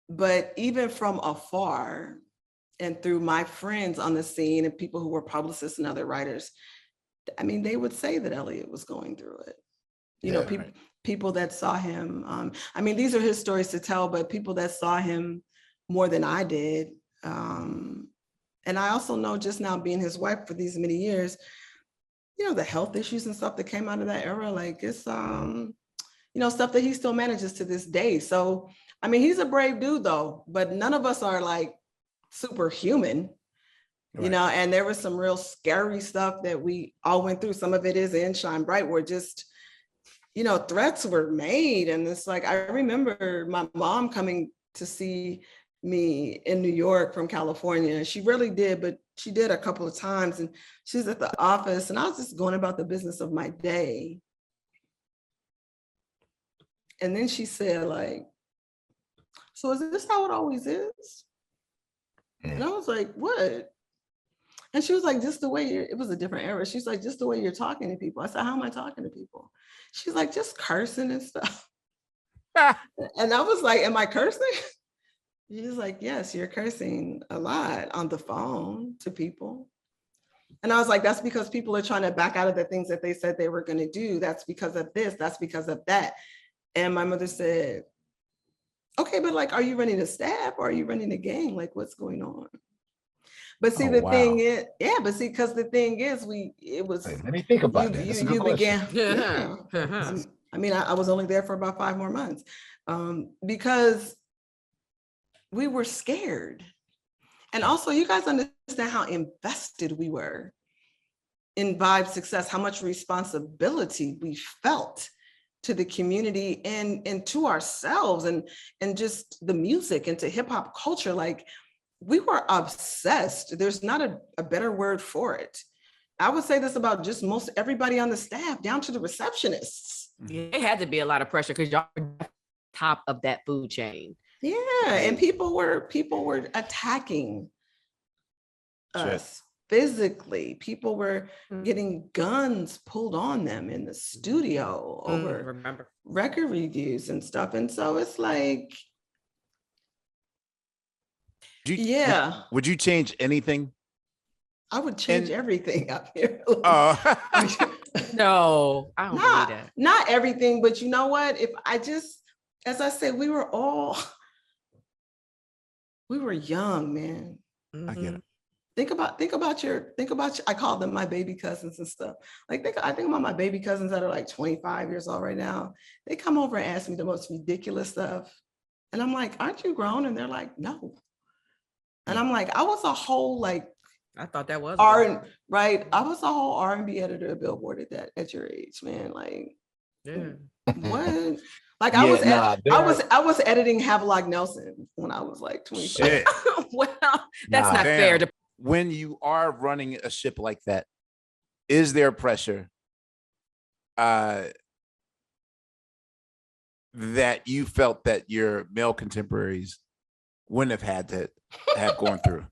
But even from afar and through my friends on the scene and people who were publicists and other writers, I mean, they would say that Elliot was going through it. People that saw him, I mean, these are his stories to tell, but people that saw him more than I did. And I also know, just now being his wife for these many years, the health issues and stuff that came out of that era, like it's, stuff that he still manages to this day. So, I mean, he's a brave dude though, but none of us are like superhuman, and there was some real scary stuff that we all went through. Some of it is in Shine Bright, where just, threats were made. And it's like, I remember my mom coming to see me in New York from California. She really did, but she did a couple of times. And she's at the office, and I was just going about the business of my day. And then she said, like, so is this how it always is? And I was like, what? And she was like, just the way it was a different era. She's like, just the way you're talking to people. I said, how am I talking to people? She's like, just cursing and stuff. And I was like, am I cursing? She's like, yes, you're cursing a lot on the phone to people. And I was like, that's because people are trying to back out of the things that they said they were going to do. That's because of this. That's because of that. And my mother said, okay, but like, are you running a staff or are you running a gang? Like, what's going on? But see, thing is, because the thing is, let me think about that. You began. I mean, I was only there for about 5 more months because we were scared. And also, you guys understand how invested we were in Vibe's success, how much responsibility we felt to the community and to ourselves and just the music and to hip hop culture. Like, we were obsessed. There's not a better word for it. I would say this about just most everybody on the staff, down to the receptionists. Yeah, it had to be a lot of pressure because y'all were top of that food chain. Yeah, and people were attacking us physically. People were getting guns pulled on them in the studio over record reviews and stuff. And so it's like, Would you change anything? I would change everything up here. No, I don't believe that. Not everything, but you know what? If I just, as I said, we were young, man. I get it. Think about your, I call them my baby cousins and stuff. Like, I think about my baby cousins that are like 25 years old right now. They come over and ask me the most ridiculous stuff. And I'm like, aren't you grown? And they're like, no. And I'm like, I was a whole like I thought that was right. I was a whole R&B editor at Billboard at your age, man. Like, yeah. what? Like Yeah, I was editing Havelock Nelson when I was like 25. Shit. Well, that's Nah. not fair to When you are running a ship like that, is there pressure that you felt that your male contemporaries wouldn't have had to have gone through?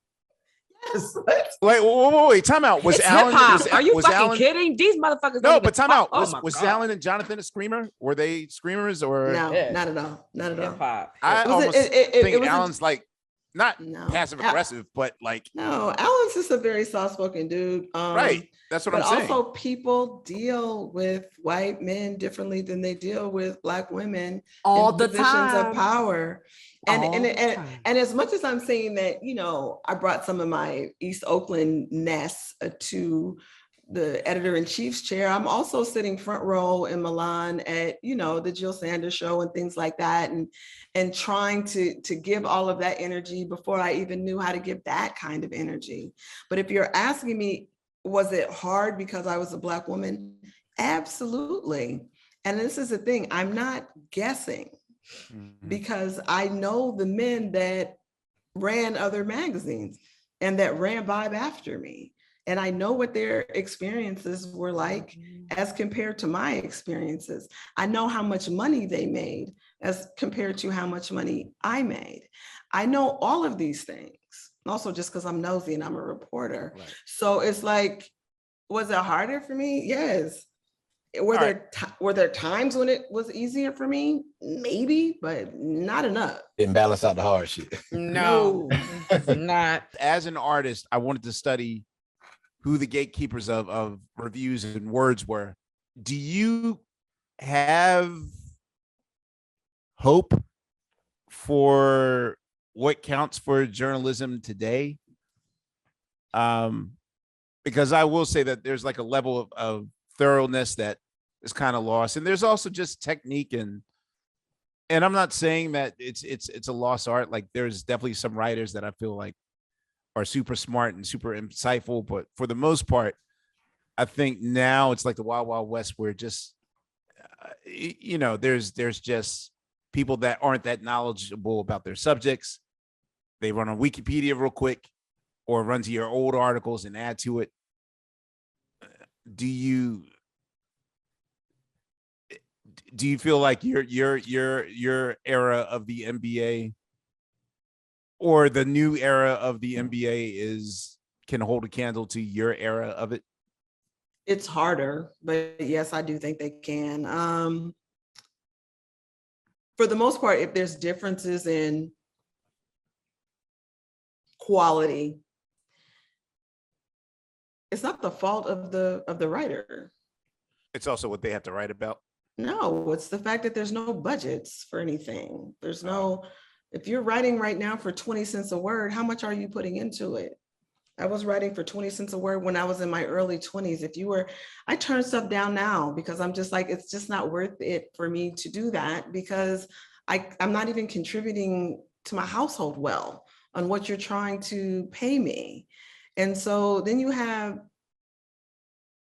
Yes. Like, wait, time out. Was it's Alan? hip-hop. Was, Are you was fucking Alan, kidding? These motherfuckers No, don't but time out. even- Was God. Alan and Jonathan a screamer? Were they screamers or? No, Yeah. not at all. Not at all. Hip-hop. I It was almost it think was Alan's like not no passive aggressive, but like No, Alan's just a very soft-spoken dude. right. That's what But I'm saying. also people deal with white men differently than they deal with Black women All in the positions time. of power. And All and the and, time. and as much as I'm saying that, you know, I brought some of my East Oakland ness to the editor-in-chief's chair, I'm also sitting front row in Milan at, you know, the Jill Sanders show and things like that, and trying to give all of that energy before I even knew how to give that kind of energy. But if you're asking me, was it hard because I was a Black woman? Absolutely. And this is the thing, I'm not guessing because I know the men that ran other magazines and that ran Vibe after me. And I know what their experiences were like as compared to my experiences. I know how much money they made as compared to how much money I made. I know all of these things. Also, just because I'm nosy and I'm a reporter. Right. So it's like, was it harder for me? Yes. Were there times when it was easier for me? Maybe, but not enough. Didn't balance out the hard shit. No, it's not. As an artist, I wanted to study who the gatekeepers of reviews and words were. Do you have hope for what counts for journalism today? Because I will say that there's like a level of thoroughness that is kind of lost, and there's also just technique and I'm not saying that it's a lost art. Like there's definitely some writers that I feel like are super smart and super insightful, but for the most part, I think now it's like the Wild Wild West, where just you know, there's just people that aren't that knowledgeable about their subjects. They run on Wikipedia real quick, or run to your old articles and add to it. Do you feel like your era of the NBA or the new era of the NBA can hold a candle to your era of it? It's harder, but yes, I do think they can. For the most part, if there's differences in quality, it's not the fault of the writer. It's also what they have to write about. No, it's the fact that there's no budgets for anything. There's no, if you're writing right now for 20 cents a word, how much are you putting into it? I was writing for 20 cents a word when I was in my early 20s. I turn stuff down now because I'm just like, it's just not worth it for me to do that because I'm not even contributing to my household well on what you're trying to pay me. And so then you have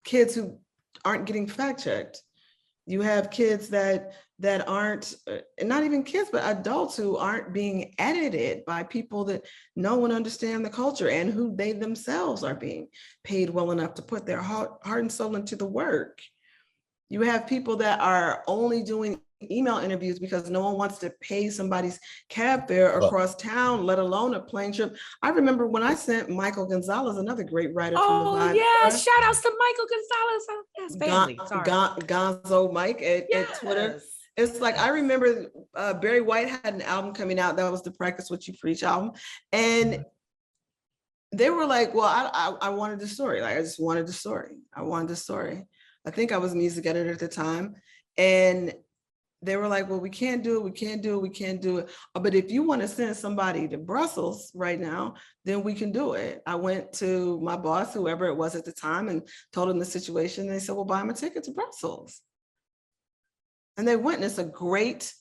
kids who aren't getting fact checked. You have kids that aren't, not even kids, but adults who aren't being edited by people that know and understand the culture and who they themselves are being paid well enough to put their heart and soul into the work. You have people that are only doing email interviews because no one wants to pay somebody's cab fare across town, let alone a plane trip. I remember when I sent Michael Gonzalez, another great writer from the Vibe. Yeah, shout outs to Michael Gonzalez. Yes, family. Sorry. Gonzo Mike at Twitter. It's like, I remember Barry White had an album coming out that was the Practice What You Preach album. And they were like, well, I wanted the story. Like, I just wanted the story. I wanted the story. I think I was music editor at the time. And they were like, well, we can't do it. But if you want to send somebody to Brussels right now, then we can do it. I went to my boss, whoever it was at the time, and told him the situation. They said, well, buy him a ticket to Brussels. And they went, and it's a great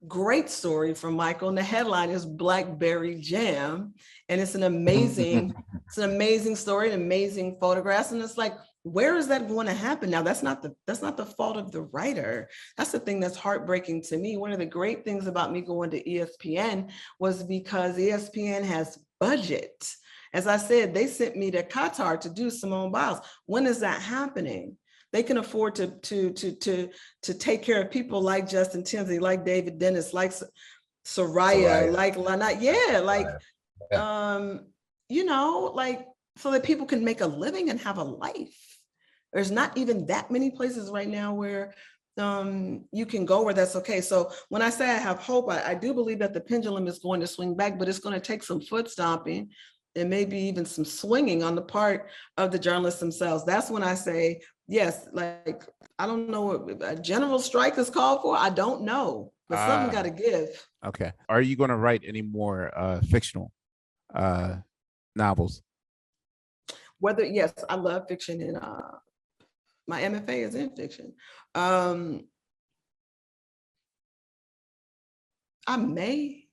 great story from Michael, and the headline is Blackberry Jam, and it's an amazing story, an amazing photographs, and it's like, where is that going to happen now? That's not the fault of the writer. That's the thing that's heartbreaking to me. One of the great things about me going to ESPN was because ESPN has budget. As I said, they sent me to Qatar to do Simone Biles. When is that happening? They can afford to take care of people like Justin Timberlake, like David Dennis, like Soraya, like Lana. Yeah, like, you know, like, so that people can make a living and have a life. There's not even that many places right now where you can go where that's okay. So when I say I have hope, I do believe that the pendulum is going to swing back, but it's going to take some foot stomping and maybe even some swinging on the part of the journalists themselves. That's when I say, yes, like, I don't know what a general strike is called for. I don't know, but something got to give. Okay. Are you going to write any more fictional novels? Yes, I love fiction, and my MFA is in fiction. I may,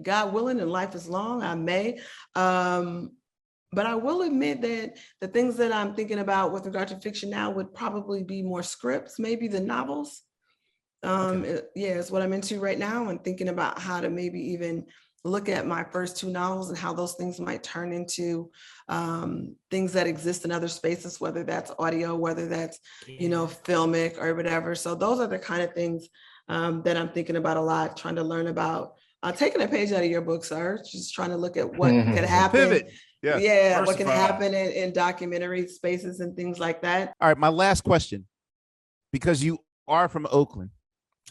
God willing, and life is long, I may. But I will admit that the things that I'm thinking about with regard to fiction now would probably be more scripts, maybe than novels. It's what I'm into right now, and thinking about how to maybe even look at my first two novels and how those things might turn into things that exist in other spaces, whether that's audio, whether that's, you know, filmic or whatever. So those are the kind of things that I'm thinking about a lot, trying to learn about. Taking a page out of your book, sir, just trying to look at what could happen. Pivot. Yes. Yeah, what can happen in documentary spaces and things like that. All right, my last question, because you are from Oakland.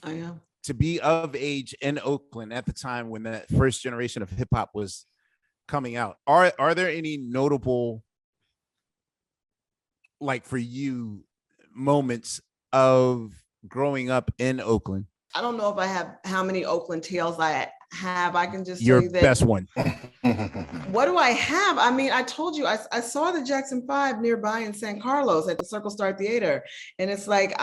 I am. To be of age in Oakland at the time when that first generation of hip hop was coming out, are there any notable, like for you, moments of growing up in Oakland? I don't know if I have how many Oakland tales I have. I can just Your tell you that. Best one. What do I have? I mean, I told you, I saw the Jackson 5 nearby in San Carlos at the Circle Star Theater. And it's like,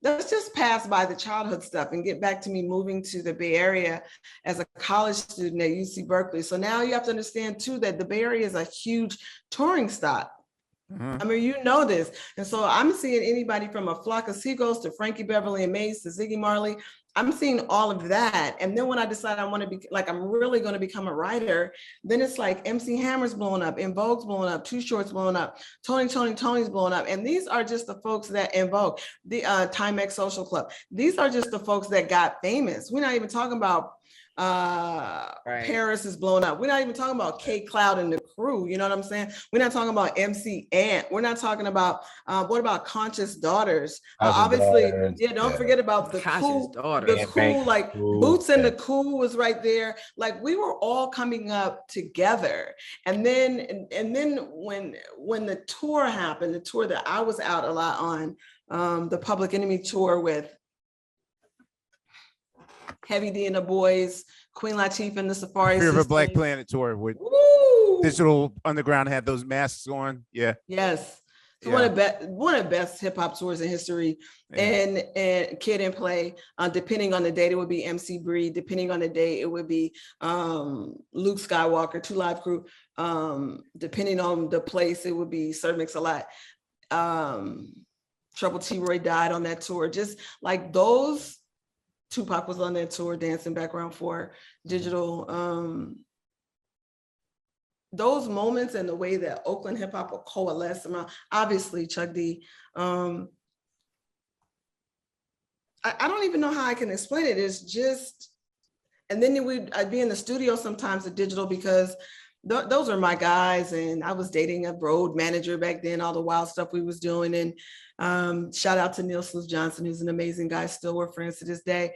let's just pass by the childhood stuff and get back to me moving to the Bay Area as a college student at UC Berkeley. So now you have to understand too, that the Bay Area is a huge touring stop. I mean, you know this. And so I'm seeing anybody from a Flock of Seagulls to Frankie Beverly and Maze to Ziggy Marley. I'm seeing all of that. And then when I decide I want to be like, I'm really going to become a writer, then it's like MC Hammer's blowing up, In Vogue's blowing up, Too Short's blowing up, Tony's blowing up. And these are just the folks that In Vogue, the Timex Social Club. These are just the folks that got famous. We're not even talking about Paris is blowing up. We're not even talking about K Cloud and the Crew. You know what I'm saying? We're not talking about MC Ant. We're not talking about what about Conscious Daughters? Obviously, don't forget about the Cool. The Cool, like Boots and the Cool was right there. Like we were all coming up together. And then when the tour happened, the tour that I was out a lot on, the Public Enemy tour with Heavy D and the Boys, Queen Latifah and the Safari Fear of a Sisters. Black Planet tour with Digital Underground had those masks on. Yeah. Yes. One of the best hip hop tours in history. Yeah. And Kid and Play. Depending on the date, it would be MC Breed. Depending on the day, it would be Luke Skywalker, Two Live Crew. Depending on the place, it would be Sir Mix-a-Lot. Trouble T. Roy died on that tour. Just like those. Tupac was on that tour, dancing background for Digital. Those moments and the way that Oakland hip hop will coalesce around, obviously Chuck D. I don't even know how I can explain it. It's just, and then I'd be in the studio sometimes at Digital because those are my guys, and I was dating a road manager back then, all the wild stuff we was doing. And shout out to Neil Sleuth Johnson, who's an amazing guy, still we're friends to this day.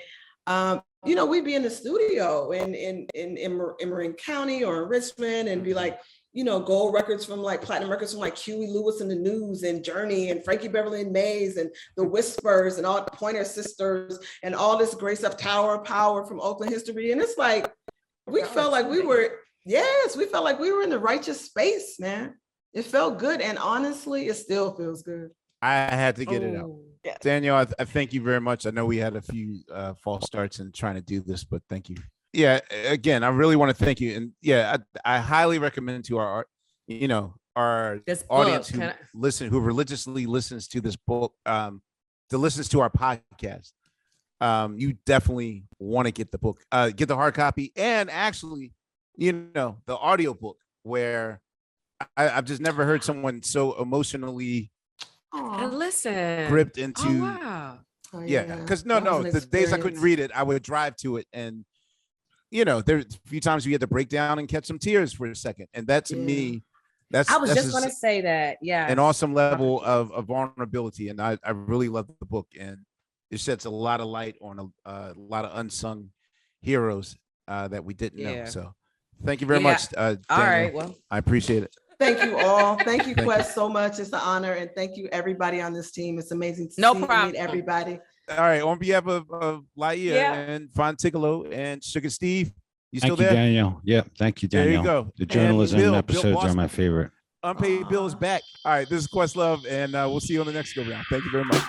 You know, we'd be in the studio in Marin County or in Richmond and be like, you know, gold records from like platinum records from like Huey Lewis and the News and Journey and Frankie Beverly and Maze and the Whispers and all the Pointer Sisters and all this great stuff, Tower of Power from Oakland history. And it's like, we felt like we were in the righteous space, man. It felt good. And honestly, it still feels good. I had to get it out. Oh. Daniel, I thank you very much. I know we had a few false starts in trying to do this, but thank you. Yeah, again, I really want to thank you. And yeah, I highly recommend to our This audience book, who religiously listens to this book, to listens to our podcast. You definitely want to get the book, get the hard copy, and actually, the audio book where I've just never heard someone so emotionally and listen. gripped into. Oh, wow. Oh, Yeah, because That was an the days I couldn't experience. read it, I would drive to it, and there's a few times we had to break down and catch some tears for a second, and that to Yeah. me, that's I was that's just going to say that. Yeah. an awesome level of vulnerability, and I really love the book, and it sheds a lot of light on a lot of unsung heroes that we didn't know. Yeah. So, thank you very Yeah. much, Daniel. All right. Well, I appreciate it. Thank you all. Thank you, Thank you. Quest, so much. It's an honor. And thank you, everybody on this team. It's amazing to No see and problem. meet everybody. All right, on behalf of Laia Yeah. and Fonticolo and Sugar Steve, you still Thank you, there? Daniel. Yep. Thank you, There Daniel. you go. The And journalism Bill episodes are my Bossman. favorite. Unpaid Bill is back. All right, this is Questlove, and we'll see you on the next go round. Thank you very much.